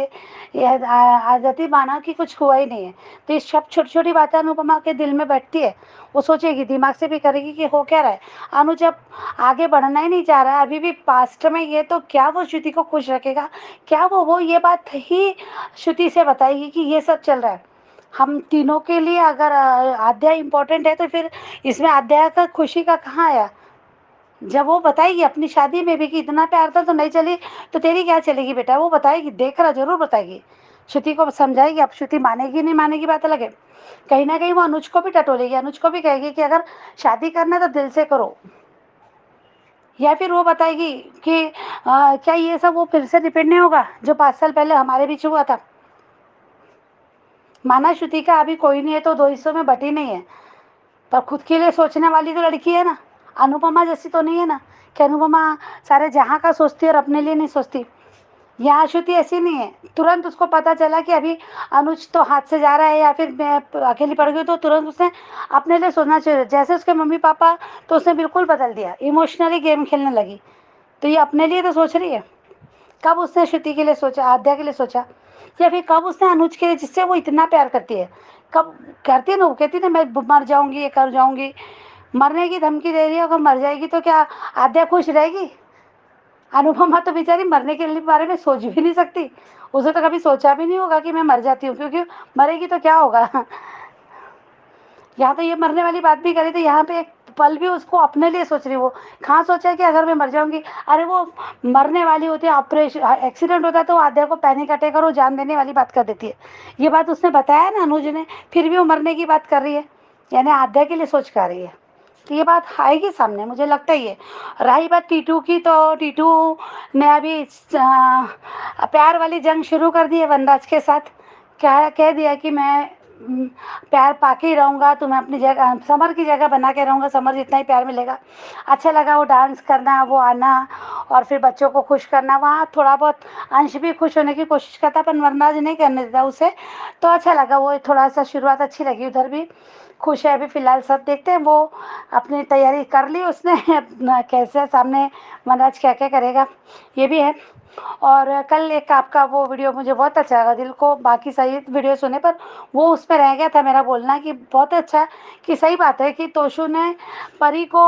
आ जाती, माना कि कुछ हुआ ही नहीं है। तो ये सब छोटी छोटी बातें अनुपमा के दिल में बैठती है, वो सोचेगी, दिमाग से भी करेगी कि हो क्या रहा है। अनुज अब आगे बढ़ना ही नहीं चाह रहा है, अभी भी पास्ट में ये, तो क्या वो श्रुति को खुश रखेगा? क्या वो ये बात ही श्रुति से बताएगी कि ये सब चल रहा है? हम तीनों के लिए अगर आद्या इम्पोर्टेंट है, तो फिर इसमें आद्या का खुशी का कहाँ आया? जब वो बताएगी अपनी शादी में भी कि इतना प्यार था तो नहीं चली, तो तेरी क्या चलेगी बेटा? वो बताएगी, देख रहा जरूर बताएगी, श्रुति को समझाएगी। अब श्रुति मानेगी नहीं मानेगी बात अलग है, कहीं ना कहीं वो अनुज को भी टटोलेगी, अनुज को भी कहेगी कि अगर शादी करना है तो दिल से करो। या फिर वो बताएगी कि क्या ये सब वो फिर से रिपीट नहीं होगा जो 5 साल पहले हमारे बीच हुआ था? माना श्रुति का अभी कोई नहीं है तो 2 हिस्सों में बटी नहीं है, पर खुद के लिए सोचने वाली तो लड़की है ना, अनुपमा जैसी तो नहीं है ना कि अनुपमा सारे जहाँ का सोचती है और अपने लिए नहीं सोचती। यहाँ श्रुति ऐसी नहीं है, तुरंत उसको पता चला कि अभी अनुज तो हाथ से जा रहा है या फिर मैं अकेली पड़ गई, तो तुरंत उसने अपने लिए सोचना चाहिए। जैसे उसके मम्मी पापा, तो उसने बिल्कुल बदल दिया, इमोशनली गेम खेलने लगी। तो ये अपने लिए तो सोच रही है। कब उसने श्रुति के लिए सोचा, आद्या के लिए सोचा, या फिर कब उसने अनुज के लिए, जिससे वो इतना प्यार करती है? कब करती है ना, वो कहती है ना, मैं मर जाऊंगी, ये कर जाऊंगी, मरने की धमकी दे रही है। अगर मर जाएगी तो क्या आद्या खुश रहेगी? अनुपमा तो बेचारी मरने के बारे में सोच भी नहीं सकती, उसे तो कभी सोचा भी नहीं होगा कि मैं मर जाती हूँ, क्योंकि मरेगी तो क्या होगा। यहाँ तो ये मरने वाली बात भी करी, तो यहाँ पे एक पल भी उसको अपने लिए सोच रही, वो कहाँ सोचा कि अगर मैं मर जाऊंगी। अरे वो मरने वाली होती है, ऑपरेशन एक्सीडेंट होता है तो आद्या को पैनिक अटैक और वो जान देने वाली बात कर देती है। ये बात उसने बताया ना अनुज ने, फिर भी वो मरने की बात कर रही है, यानी आद्या के लिए सोच कर रही है। तो ये बात आएगी सामने, मुझे लगता ही है। रही बात टीटू की, तो टीटू ने अभी प्यार वाली जंग शुरू कर दी है वनराज के साथ। क्या कह दिया कि मैं प्यार पाके ही रहूँगा तो मैं अपनी जगह समर की जगह बना के रहूँगा, समर जितना ही प्यार मिलेगा। अच्छा लगा वो डांस करना, वो आना और फिर बच्चों को खुश करना। वहाँ थोड़ा बहुत अंश भी खुश होने की कोशिश करता पर वरनाज नहीं करने देता उसे, तो अच्छा लगा। वो थोड़ा सा शुरुआत अच्छी लगी, उधर भी खुश है। अभी फ़िलहाल सब देखते हैं, वो अपनी तैयारी कर ली उसने अपना कैसे सामने वनराज क्या क्या करेगा, ये भी है। और कल एक आपका वो वीडियो मुझे बहुत अच्छा लगा, दिल को बाकी सही वीडियो सुने पर वो उसमें रह गया था मेरा बोलना कि बहुत अच्छा है कि सही बात है कि तोशु ने परी को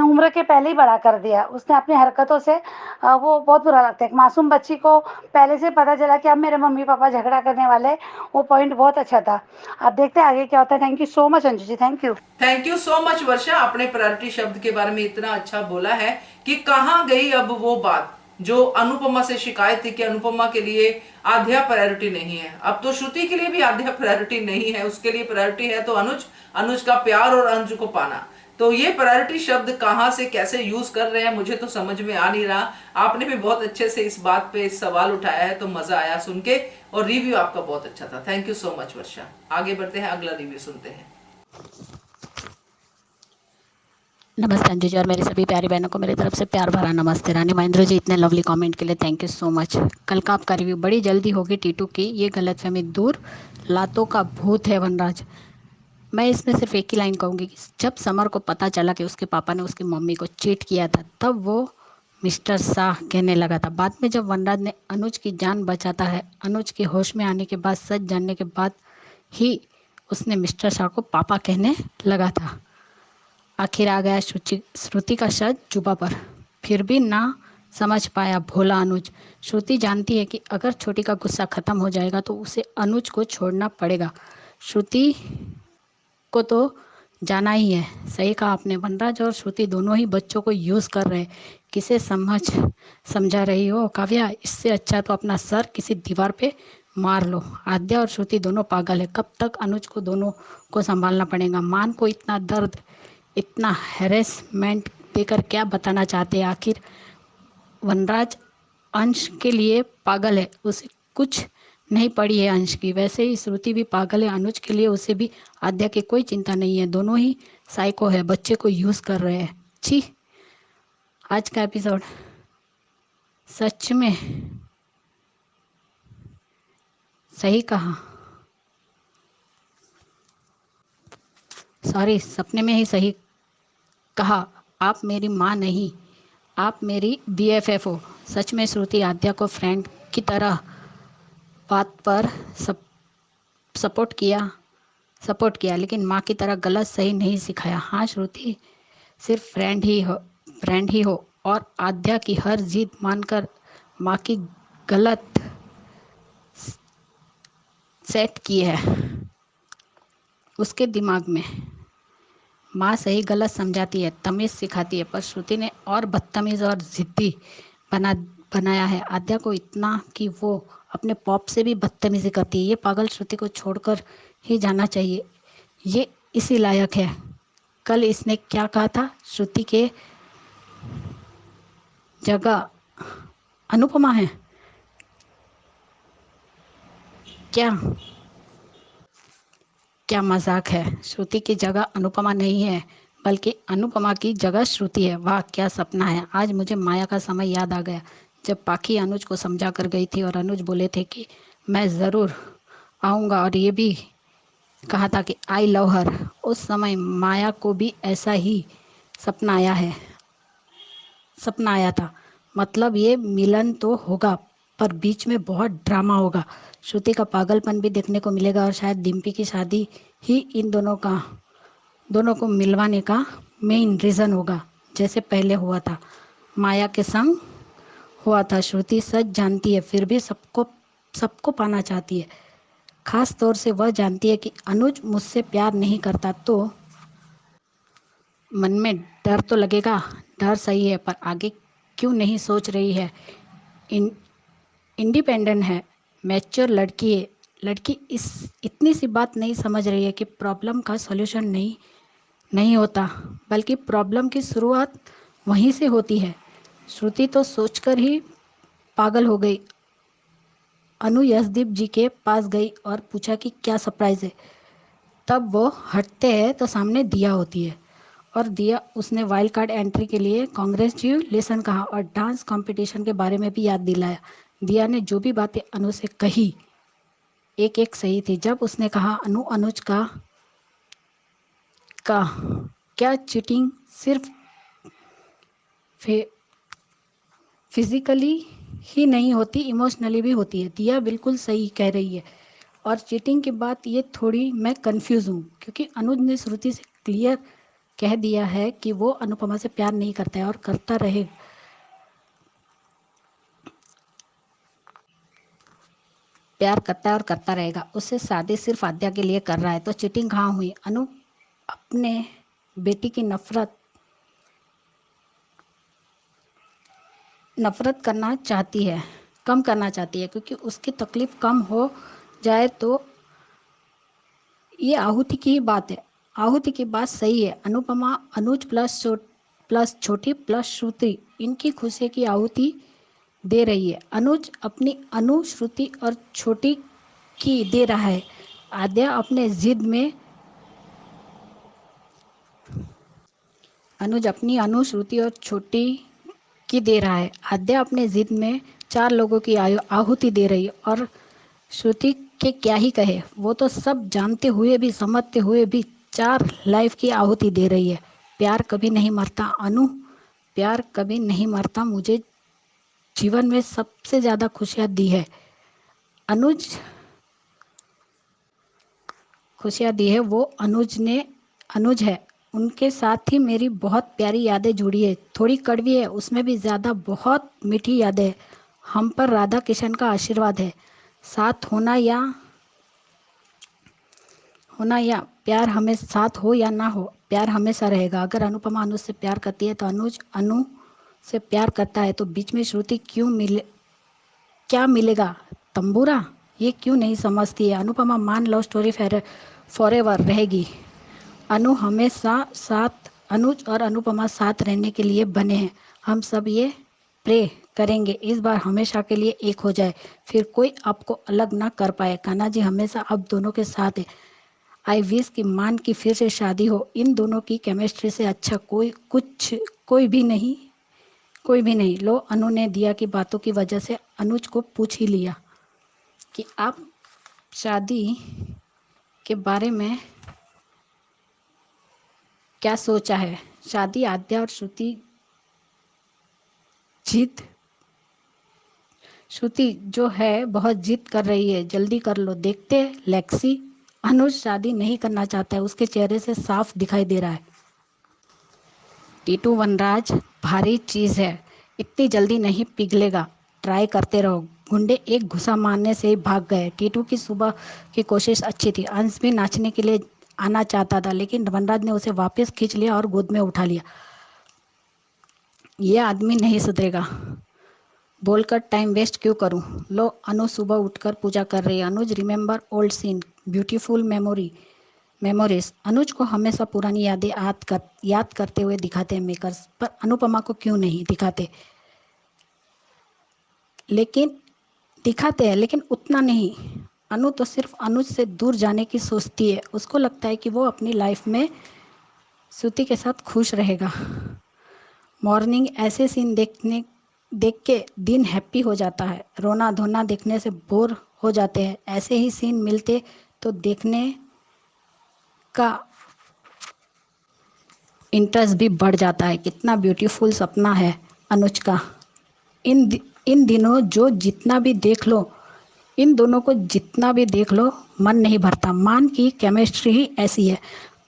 उम्र के पहले ही बड़ा कर दिया। उसने अपनी हरकतों से वो बहुत बुरा लगता है। एक मासूम बच्ची को पहले से पता चला कि अब मेरे मम्मी पापा झगड़ा करने वाले, वो पॉइंट बहुत अच्छा था। अब देखते हैं आगे क्या होता है। Thank you so much Anju ji, thank you. Thank you so much Varsha, आपने प्रायोरिटी शब्द के बारे में इतना अच्छा बोला है कि कहाँ गई अब वो बात जो अनुपमा से शिकायत थी कि अनुपमा के लिए आध्या प्रायोरिटी नहीं है। अब तो श्रुति के लिए भी आध्या प्रायोरिटी नहीं है, उसके लिए प्रायोरिटी है तो अनुज, अनुज का प्यार और अंजू को पाना। तो ये प्रायोरिटी शब्द कहाँ से कैसे यूज कर रहे हैं मुझे तो समझ में आ नहीं रहा। आपने भी बहुत अच्छे से इस बात पे सवाल उठाया है, तो मजा आया सुन के, और रिव्यू आपका बहुत अच्छा था। थैंक यू सो मच वर्षा। आगे बढ़ते हैं, अगला रिव्यू सुनते हैं। नमस्ते अंजू जी और मेरी सभी प्यारी बहनों को मेरी तरफ से प्यार भरा नमस्ते। रानी महेंद्र जी, इतने लवली कमेंट के लिए थैंक यू सो मच। कल का आपका रिव्यू बड़ी जल्दी होगी टीटू की, ये गलतफहमी दूर, लातों का भूत है वनराज। मैं इसमें सिर्फ एक ही लाइन कहूँगी कि जब समर को पता चला कि उसके पापा ने उसकी मम्मी को चीट किया था, तब वो मिस्टर शाह कहने लगा था। बाद में जब वनराज ने अनुज की जान बचाता है, अनुज के होश में आने के बाद, सच जानने के बाद ही उसने मिस्टर शाह को पापा कहने लगा था। आखिर आ गया श्रुति का शब्द जुबा पर, फिर भी ना समझ पाया भोला अनुज। श्रुति जानती है कि अगर छोटी का गुस्सा खत्म हो जाएगा तो उसे अनुज को छोड़ना पड़ेगा। श्रुति को तो जाना ही है। सही कहा आपने, वनराज और श्रुति दोनों ही बच्चों को यूज़ कर रहे हैं। किसे समझा रही हो काव्या? इससे अच्छा तो अपना सर किसी दीवार पे मार लो। आद्या और श्रुति दोनों पागल है। कब तक अनुज को दोनों को संभालना पड़ेगा? मान को इतना दर्द, इतना हैरेसमेंट देकर क्या बताना चाहते हैं? आखिर वनराज अंश के लिए पागल है, उसे कुछ नहीं पड़ी है अंश की। वैसे ही श्रुति भी पागल है अनुज के लिए, उसे भी आद्या की कोई चिंता नहीं है। दोनों ही साइको है, बच्चे को यूज कर रहे हैं। छी, आज का एपिसोड सच में सही कहा, सॉरी सपने में ही सही कहा। आप मेरी माँ नहीं, आप मेरी BFF हो। सच में श्रुति आद्या को फ्रेंड की तरह बात पर सपोर्ट किया, लेकिन माँ की तरह गलत सही नहीं सिखाया। हाँ श्रुति, सिर्फ फ्रेंड ही हो और आद्या की हर जिद मानकर माँ की गलत सेट की है उसके दिमाग में। माँ सही गलत समझाती है, तमीज़ सिखाती है, पर श्रुति ने और बदतमीज़ और ज़िद्दी बनाया है आद्या को, इतना कि वो अपने पॉप से भी बदतमीज़ी करती है। ये पागल श्रुति को छोड़कर ही जाना चाहिए, ये इसी लायक है। कल इसने क्या कहा था? श्रुति के जगह अनुपमा है क्या मजाक है? श्रुति की जगह अनुपमा नहीं है, बल्कि अनुपमा की जगह श्रुति है। वाह क्या सपना है। आज मुझे माया का समय याद आ गया, जब पाखी अनुज को समझा कर गई थी और अनुज बोले थे कि मैं ज़रूर आऊँगा, और ये भी कहा था कि आई लव हर। उस समय माया को भी ऐसा ही सपना आया था। मतलब ये मिलन तो होगा, पर बीच में बहुत ड्रामा होगा। श्रुति का पागलपन भी देखने को मिलेगा, और शायद डिम्पी की शादी ही इन दोनों को मिलवाने का मेन रीज़न होगा, जैसे पहले हुआ था, माया के संग हुआ था। श्रुति सच जानती है, फिर भी सबको पाना चाहती है। खास तौर से वह जानती है कि अनुज मुझसे प्यार नहीं करता, तो मन में डर तो लगेगा। डर सही है, पर आगे क्यों नहीं सोच रही है? इंडिपेंडेंट है, मैच्योर लड़की है। लड़की इतनी सी बात नहीं समझ रही है कि प्रॉब्लम का सॉल्यूशन नहीं होता, बल्कि प्रॉब्लम की शुरुआत वहीं से होती है। श्रुति तो सोचकर ही पागल हो गई। अनु यशदीप जी के पास गई और पूछा कि क्या सरप्राइज़ है। तब वो हटते हैं तो सामने दिया होती है और दिया उसने वाइल्ड कार्ड एंट्री के लिए कांग्रेचुलेसन कहा और डांस कंपटीशन के बारे में भी याद दिलाया। दिया ने जो भी बातें अनु से कही एक एक सही थी। जब उसने कहा अनुज का क्या चीटिंग सिर्फ फिजिकली ही नहीं होती, इमोशनली भी होती है। दिया बिल्कुल सही कह रही है। और चीटिंग की बात ये थोड़ी मैं कंफ्यूज हूँ क्योंकि अनुज ने श्रुति से क्लियर कह दिया है कि वो अनुपमा से प्यार नहीं करता है और करता रहे। प्यार करता है और करता रहेगा। उससे शादी सिर्फ आद्या के लिए कर रहा है, तो चीटिंग कहाँ हुई? अनु अपने बेटी की नफरत करना चाहती है, कम करना चाहती है क्योंकि उसकी तकलीफ कम हो जाए। तो ये आहुति की ही बात है। आहुति की बात सही है। अनुपमा अनुज प्लस छोटी प्लस श्रुति इनकी खुशी की आहुति दे रही है। अनुज अपनी श्रुति और छोटी की दे रहा है। आद्या अपने जिद में अनुज अपनी श्रुति और छोटी की दे रहा है। आद्या अपने जिद में 4 लोगों की आहुति दे रही है और श्रुति के क्या ही कहे, वो तो सब जानते हुए भी समझते हुए भी 4 लाइफ की आहुति दे रही है। प्यार कभी नहीं मरता अनु, प्यार कभी नहीं मरता। मुझे जीवन में सबसे ज़्यादा खुशियाँ दी है अनुज, खुशियाँ दी है वो अनुज है। उनके साथ ही मेरी बहुत प्यारी यादें जुड़ी है, थोड़ी कड़वी है उसमें भी ज़्यादा बहुत मीठी यादें। हम पर राधा किशन का आशीर्वाद है। साथ होना या प्यार हमें साथ हो या ना हो, प्यार हमेशा रहेगा। अगर अनुपमा अनुज से प्यार करती है तो अनुज अनु से प्यार करता है तो बीच में श्रुति क्या मिलेगा? तंबूरा? ये क्यों नहीं समझती है? अनुपमा मान लव स्टोरी फॉरएवर रहेगी। अनुज और अनुपमा साथ रहने के लिए बने हैं। हम सब ये प्रे करेंगे इस बार हमेशा के लिए एक हो जाए, फिर कोई आपको अलग ना कर पाए। कान्हा जी हमेशा अब दोनों के साथ है। आई विश कि मान की फिर से शादी हो। इन दोनों की केमिस्ट्री से अच्छा कोई भी नहीं। लो अनु ने दिया की बातों की वजह से अनुज को पूछ ही लिया कि आप शादी के बारे में क्या सोचा है? शादी आद्या और श्रुति जो है बहुत जिद कर रही है, जल्दी कर लो। देखते लेक्सी, अनुज शादी नहीं करना चाहता है, उसके चेहरे से साफ दिखाई दे रहा है। टीटू वनराज भारी चीज है, इतनी जल्दी नहीं पिघलेगा, ट्राई करते रहो। गुंडे एक घुसा मारने से ही भाग गए। टीटू की सुबह की कोशिश अच्छी थी। अंश भी नाचने के लिए आना चाहता था लेकिन वनराज ने उसे वापस खींच लिया और गोद में उठा लिया। यह आदमी नहीं सुधरेगा, बोलकर टाइम वेस्ट क्यों करूं? लो अनु सुबह उठकर पूजा कर रही है। Anuj remember old scene, beautiful memories. Anuj को हमेशा पुरानी यादें याद करते हुए दिखाते हैं मेकर्स, पर अनुपमा को क्यों नहीं दिखाते? लेकिन दिखाते हैं लेकिन उतना नहीं। अनु तो सिर्फ अनुज से दूर जाने की सोचती है। उसको लगता है कि वो अपनी लाइफ में श्रुति के साथ खुश रहेगा। मॉर्निंग ऐसे सीन देख के दिन हैप्पी हो जाता है। रोना धोना देखने से बोर हो जाते हैं। ऐसे ही सीन मिलते तो देखने का इंटरेस्ट भी बढ़ जाता है। कितना ब्यूटीफुल सपना है अनुज का। इन दिनों इन दोनों को जितना भी देख लो मन नहीं भरता। मान की केमिस्ट्री ही ऐसी है।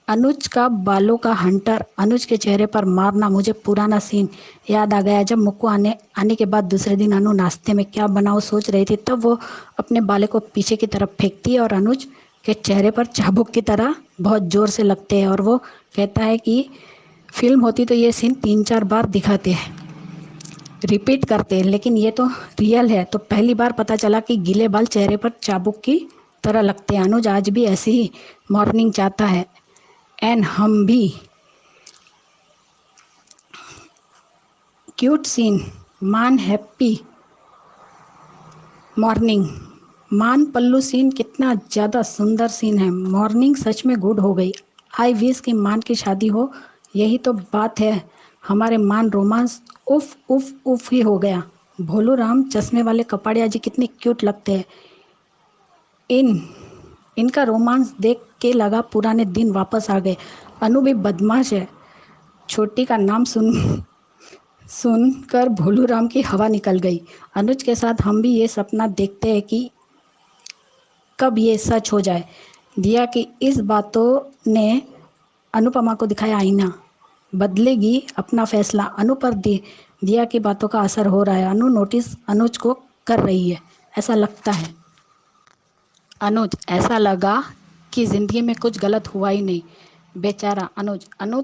अनुज का बालों का हंटर, अनुज के चेहरे पर मारना, मुझे पुराना सीन याद आ गया जब मुक्कू आने के बाद दूसरे दिन अनु नाश्ते में क्या बनाओ सोच रही थी, तब वो अपने बालों को पीछे की तरफ फेंकती है और अनुज के चेहरे पर चाबुक की तरह बहुत जोर से लगते हैं और वो कहता है कि फिल्म होती तो ये सीन 3-4 बार दिखाते हैं, रिपीट करते हैं, लेकिन ये तो रियल है। तो पहली बार पता चला कि गीले बाल चेहरे पर चाबुक की तरह लगते हैं। अनुज आज भी ऐसी ही मॉर्निंग चाहता है एंड हम भी। क्यूट सीन, मान हैप्पी मॉर्निंग मान पल्लू सीन कितना ज़्यादा सुंदर सीन है। मॉर्निंग सच में गुड हो गई। आई विश कि मान की शादी हो। यही तो बात है, हमारे मान रोमांस उफ उफ उफ ही हो गया। भोलू राम चश्मे वाले कपाड़िया जी कितने क्यूट लगते हैं। इन इनका रोमांस देख के लगा पुराने दिन वापस आ गए। अनु भी बदमाश है। छोटी का नाम सुनकर भोलू राम की हवा निकल गई। अनुज के साथ हम भी ये सपना देखते हैं कि कब ये सच हो जाए। दिया की इस बातों ने अनुपमा को दिखाया आईना। बदलेगी अपना फैसला। अनु पर दिया की बातों का असर हो रहा है। अनु नोटिस अनुज को कर रही है। ऐसा लगता है अनुज, ऐसा लगा कि जिंदगी में कुछ गलत हुआ ही नहीं। बेचारा अनुज। अनु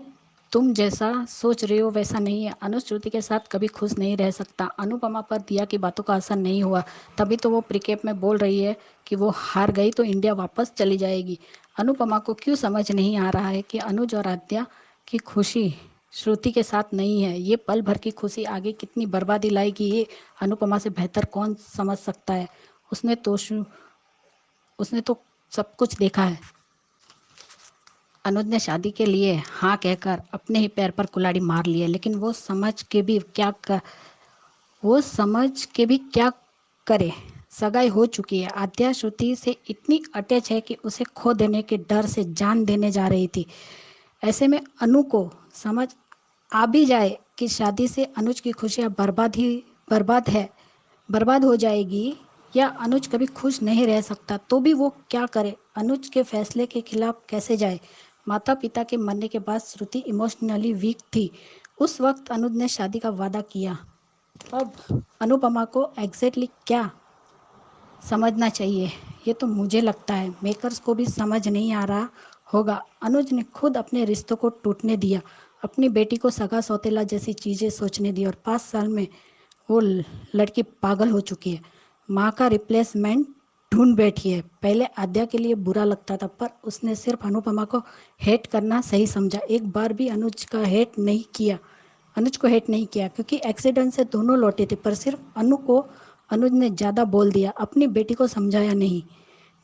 तुम जैसा सोच रहे हो वैसा नहीं है। अनुज श्रुति के साथ कभी खुश नहीं रह सकता। अनुपमा पर दिया की बातों का असर नहीं हुआ, तभी तो वो प्रीकेप में बोल रही है कि वो हार गई तो इंडिया वापस चली जाएगी। अनुपमा को क्यों समझ नहीं आ रहा है कि अनुज और आद्या की खुशी श्रुति के साथ नहीं है। ये पल भर की खुशी आगे कितनी बर्बादी लाएगी, ये अनुपमा से बेहतर कौन समझ सकता है। उसने तो सब कुछ देखा है। अनुज ने शादी के लिए हाँ कहकर अपने ही पैर पर कुल्हाड़ी मार ली है, लेकिन वो समझ के भी क्या करे। सगाई हो चुकी है। आद्या श्रुति से इतनी अटैच है कि उसे खो देने के डर से जान देने जा रही थी। ऐसे में अनु को समझ आ भी जाए कि शादी से अनुज की खुशियाँ बर्बाद हो जाएगी या अनुज कभी खुश नहीं रह सकता, तो भी वो क्या करे। अनुज के फैसले के खिलाफ कैसे जाए। माता पिता के मरने के बाद श्रुति इमोशनली वीक थी। उस वक्त अनुज ने शादी का वादा किया। अब अनुपमा को एग्जैक्टली क्या समझना चाहिए, ये तो मुझे लगता है मेकर्स को भी समझ नहीं आ रहा होगा। अनुज ने खुद अपने रिश्तों को टूटने दिया, अपनी बेटी को सगा सौतेला जैसी चीज़ें सोचने दी, और 5 साल में वो लड़की पागल हो चुकी है। माँ का रिप्लेसमेंट ढूंढ बैठी है। पहले आद्या के लिए बुरा लगता था, पर उसने सिर्फ अनुपमा को हेट करना सही समझा। एक बार भी अनुज को हेट नहीं किया क्योंकि एक्सीडेंट से दोनों लौटे थे, पर सिर्फ अनुज ने ज़्यादा बोल दिया, अपनी बेटी को समझाया नहीं।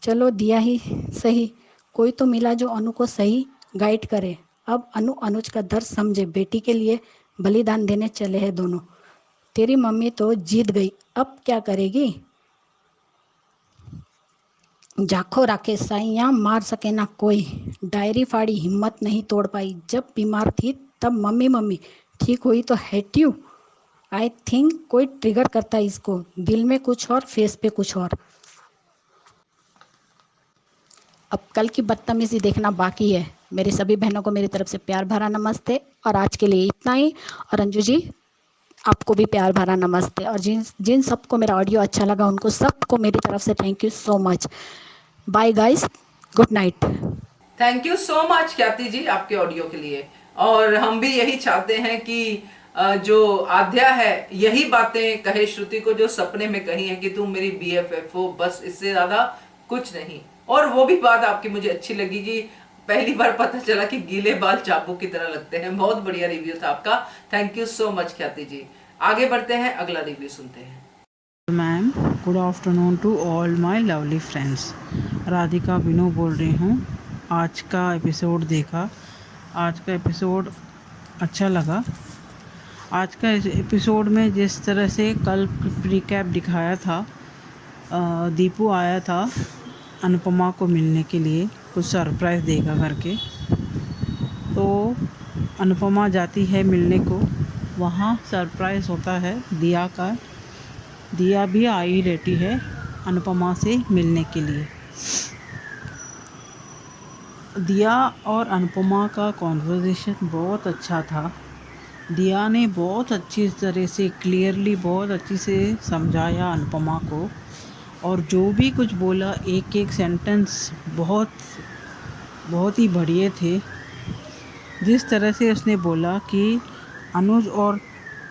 चलो दिया ही सही, कोई तो मिला जो अनु को सही गाइड करे। अब अनुज का दर्द समझे। बेटी के लिए बलिदान देने चले हैं दोनों। तेरी मम्मी तो जीत गई, अब क्या करेगी। जाखो राखे साइयाँ मार सके ना कोई। डायरी फाड़ी हिम्मत नहीं तोड़ पाई। जब बीमार थी तब मम्मी, ठीक हुई तो हेट यू। आई थिंक कोई ट्रिगर करता है इसको, दिल में कुछ और फेस पे कुछ और। अब कल की बदतमीजी देखना बाकी है। मेरी सभी बहनों को मेरी तरफ से प्यार भरा नमस्ते, और आज के लिए इतना ही। और अंजू जी, आपको भी प्यार भरा नमस्ते। और जिन सबको मेरा ऑडियो अच्छा लगा उनको सबको मेरी तरफ से thank you so much. Bye guys, good night. Thank you so much Khyati ji आपके ऑडियो के लिए। और हम भी यही चाहते हैं कि जो आद्या है यही बातें कहे श्रुति को जो सपने में कही है कि तुम मेरी BFF हो, बस इससे ज्यादा कुछ नहीं। और वो भी बात आपकी मुझे अच्छी लगी कि पहली बार पता चला कि गीले बाल चाकू की तरह लगते हैं। बहुत बढ़िया रिव्यू था आपका, thank you so much Khyati जी। आगे बढ़ते हैं, अगला रिव्यू सुनते हैं। Ma'am, good afternoon to all my lovely friends. Radhika Vino बोल रही हूँ। आज का एपिसोड देखा, आज का एपिसोड अच्छा लगा। आज का एपिसोड में जिस तरह से कल रिकैप दिखाया था, दीपू आया था अनुपमा को मिलने के लिए, कुछ सरप्राइज़ देगा करके, तो अनुपमा जाती है मिलने को। वहाँ सरप्राइज़ होता है दिया का। दिया भी आई रहती है अनुपमा से मिलने के लिए। दिया और अनुपमा का कॉन्वर्सेशन बहुत अच्छा था। दिया ने बहुत अच्छी तरह से क्लियरली बहुत अच्छी से समझाया अनुपमा को, और जो भी कुछ बोला एक एक सेंटेंस बहुत ही बढ़िया थे। जिस तरह से उसने बोला कि अनुज और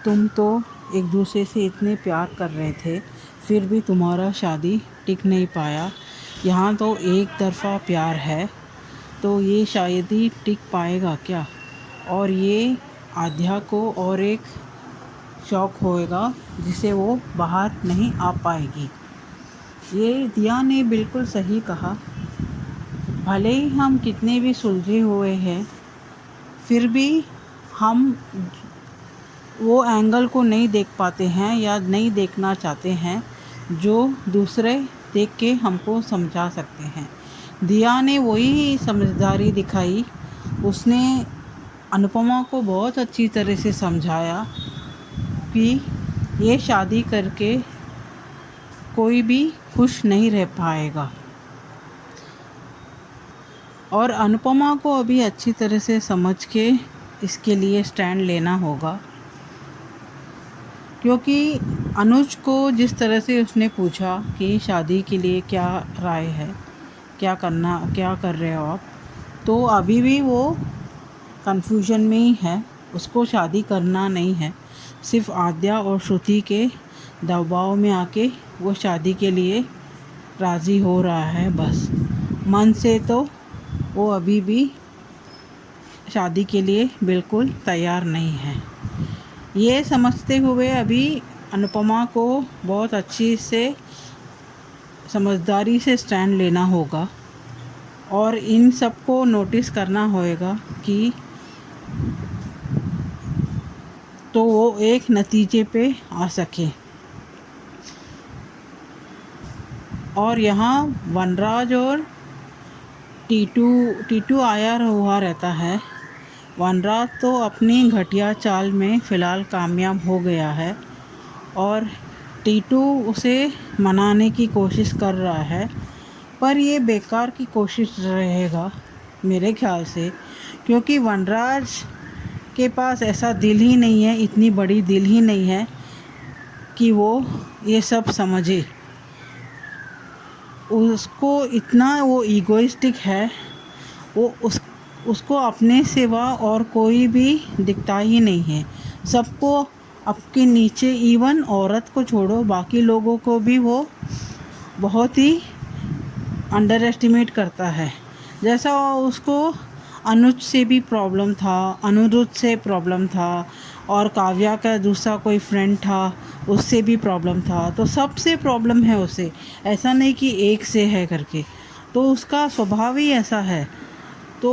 तुम तो एक दूसरे से इतने प्यार कर रहे थे, फिर भी तुम्हारा शादी टिक नहीं पाया। यहाँ तो एक तरफ़ा प्यार है, तो ये शायद ही टिक पाएगा क्या। और ये आद्या को और एक शौक होएगा जिसे वो बाहर नहीं आ पाएगी। ये दिया ने बिल्कुल सही कहा। भले ही हम कितने भी सुलझे हुए हैं, फिर भी हम वो एंगल को नहीं देख पाते हैं या नहीं देखना चाहते हैं जो दूसरे देख के हमको समझा सकते हैं। दिया ने वही समझदारी दिखाई। उसने अनुपमा को बहुत अच्छी तरह से समझाया कि ये शादी करके कोई भी खुश नहीं रह पाएगा, और अनुपमा को अभी अच्छी तरह से समझ के इसके लिए स्टैंड लेना होगा। क्योंकि अनुज को जिस तरह से उसने पूछा कि शादी के लिए क्या राय है, क्या कर रहे हो आप, तो अभी भी वो कंफ्यूजन में ही है। उसको शादी करना नहीं है, सिर्फ आद्या और श्रुति के दबाव में आके वो शादी के लिए राज़ी हो रहा है बस। मन से तो वो अभी भी शादी के लिए बिल्कुल तैयार नहीं है। ये समझते हुए अभी अनुपमा को बहुत अच्छी से समझदारी से स्टैंड लेना होगा और इन सबको नोटिस करना होगा कि तो वो एक नतीजे पे आ सके। और यहाँ वनराज और टीटू आया हुआ रहता है। वनराज तो अपनी घटिया चाल में फ़िलहाल कामयाब हो गया है और टीटू उसे मनाने की कोशिश कर रहा है, पर ये बेकार की कोशिश रहेगा मेरे ख्याल से, क्योंकि वनराज के पास ऐसा दिल ही नहीं है, इतनी बड़ी दिल ही नहीं है कि वो ये सब समझे। उसको इतना वो ईगोइस्टिक है, वो उसको अपने सिवा और कोई भी दिखता ही नहीं है। सबको आपके नीचे, इवन औरत को छोड़ो बाकी लोगों को भी वो बहुत ही अंडर एस्टिमेट करता है। जैसा उसको अनुज से भी प्रॉब्लम था, अनिरुद्ध से प्रॉब्लम था, और काव्या का दूसरा कोई फ्रेंड था उससे भी प्रॉब्लम था, तो सबसे प्रॉब्लम है उसे, ऐसा नहीं कि एक से है करके। तो उसका स्वभाव ही ऐसा है। तो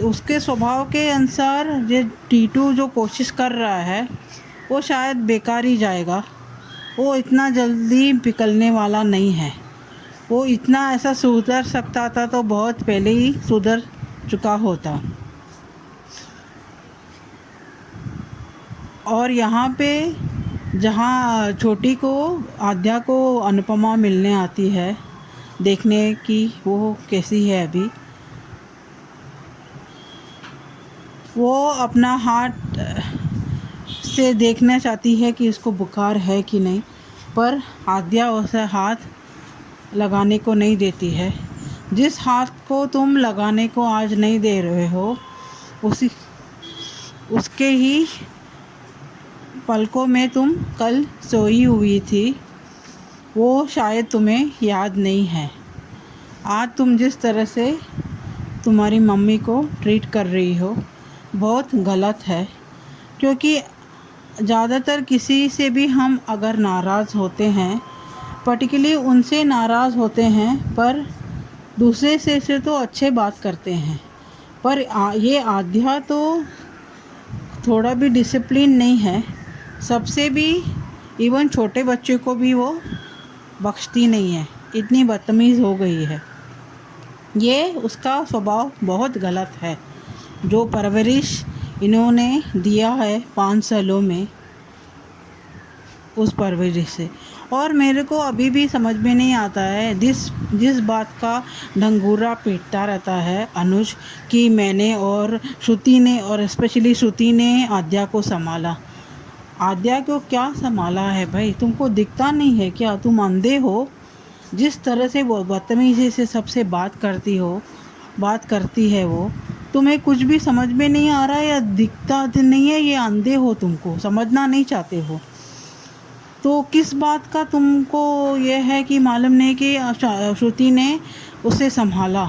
उसके स्वभाव के अनुसार ये टीटू जो कोशिश कर रहा है वो शायद बेकार ही जाएगा। वो इतना जल्दी पिघलने वाला नहीं है। वो इतना ऐसा सुधर सकता था तो बहुत पहले ही सुधर चुका होता। और यहाँ पे जहाँ छोटी को, आद्या को अनुपमा मिलने आती है देखने की वो कैसी है अभी, वो अपना हार्ट से देखना चाहती है कि इसको बुखार है कि नहीं, पर आद्या उसे हाथ लगाने को नहीं देती है। जिस हाथ को तुम लगाने को आज नहीं दे रहे हो उसके ही पलकों में तुम कल सोई हुई थी, वो शायद तुम्हें याद नहीं है। आज तुम जिस तरह से तुम्हारी मम्मी को ट्रीट कर रही हो बहुत गलत है, क्योंकि ज़्यादातर किसी से भी हम अगर नाराज़ होते हैं, पर्टिकुलरली उनसे नाराज़ होते हैं, पर दूसरे से तो अच्छे बात करते हैं, पर ये आद्या तो थोड़ा भी डिसिप्लिन नहीं है, सबसे भी, इवन छोटे बच्चे को भी वो बख्शती नहीं है, इतनी बदतमीज़ हो गई है। ये उसका स्वभाव बहुत गलत है। जो परवरिश इन्होंने दिया है 5 सालों में, उस परवरिश से, और मेरे को अभी भी समझ में नहीं आता है जिस बात का ढंगूरा पीटता रहता है अनुज कि मैंने और श्रुति ने, और स्पेशली श्रुति ने आद्या को संभाला। आद्या को क्या संभाला है भाई? तुमको दिखता नहीं है क्या? तुम अंधे हो? जिस तरह से वो बदतमीज़ी से सबसे बात करती है वो, तुम्हें कुछ भी समझ में नहीं आ रहा है या दिखता नहीं है? ये अंधे हो, तुमको समझना नहीं चाहते हो। तो किस बात का तुमको ये है कि मालूम नहीं कि श्रुति ने उसे संभाला?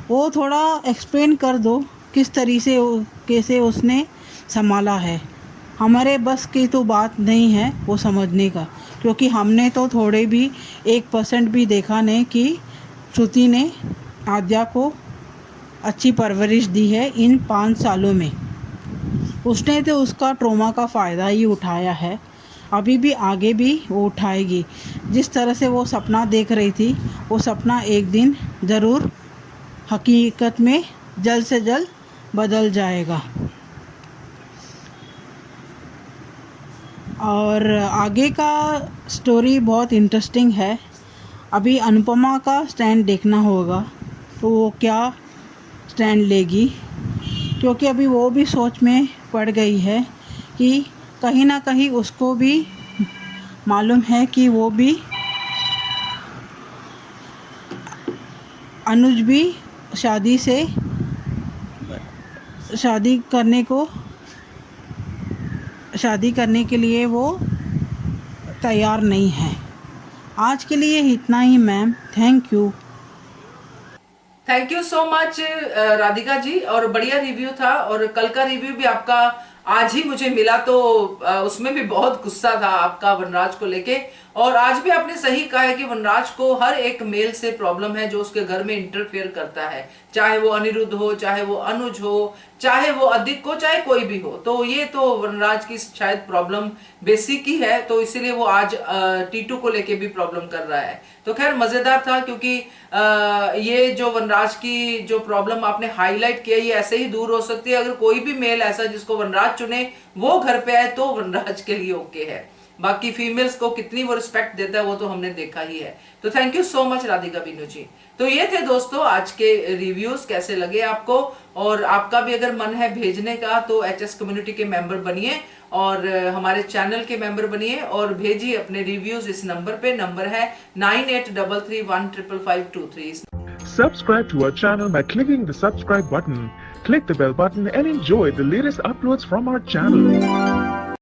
वो थोड़ा एक्सप्लेन कर दो किस तरीके से कैसे उसने संभाला है। हमारे बस की तो बात नहीं है वो समझने का, क्योंकि हमने तो थोड़े भी 1% भी देखा नहीं कि श्रुति ने आद्या को अच्छी परवरिश दी है इन 5 सालों में। उसने तो उसका ट्रॉमा का फ़ायदा ही उठाया है, अभी भी आगे भी वो उठाएगी। जिस तरह से वो सपना देख रही थी, वो सपना एक दिन ज़रूर हकीकत में जल्द से जल्द बदल जाएगा। और आगे का स्टोरी बहुत इंटरेस्टिंग है। अभी अनुपमा का स्टैंड देखना होगा, तो वो क्या स्टैंड लेगी, क्योंकि अभी वो भी सोच में पड़ गई है कि कहीं ना कहीं उसको भी मालूम है कि वो भी अनुज भी शादी करने के लिए वो तैयार नहीं है। आज के लिए इतना ही ma'am, thank you. Thank you so much Radhika ji, और बढ़िया रिव्यू था। और कल का रिव्यू भी आपका आज ही मुझे मिला, तो उसमें भी बहुत गुस्सा था आपका वनराज को लेके। और आज भी आपने सही कहा है कि वनराज को हर एक मेल से प्रॉब्लम है जो उसके घर में इंटरफेयर करता है, चाहे वो अनिरुद्ध हो, चाहे वो अनुज हो, चाहे वो अधिक हो, चाहे कोई भी हो। तो ये तो वनराज की शायद प्रॉब्लम बेसिक ही है, तो इसीलिए वो आज टीटू को लेके भी प्रॉब्लम कर रहा है। तो खैर मजेदार था, क्योंकि ये जो वनराज की जो प्रॉब्लम आपने हाईलाइट किया, ये ऐसे ही दूर हो सकती है अगर कोई भी मेल ऐसा जिसको वनराज चुने वो घर पे आए, तो वनराज के लिए ओके है। बाकी फीमेल्स को कितनी वो रिस्पेक्ट देता है वो तो हमने देखा ही है। तो thank you so much Radhika Binu ji. तो ये थे दोस्तों आज के रिव्यूज, कैसे लगे आपको? और आपका भी अगर मन है भेजने का तो एचएस कम्युनिटी के मेंबर बनिए और हमारे चैनल के मेंबर बनिए और भेजिए अपने रिव्यूज इस नंबर पे। नंबर है 9833155523। Subscribe to our channel by clicking the subscribe button. Click the bell button and enjoy the latest uploads from our channel.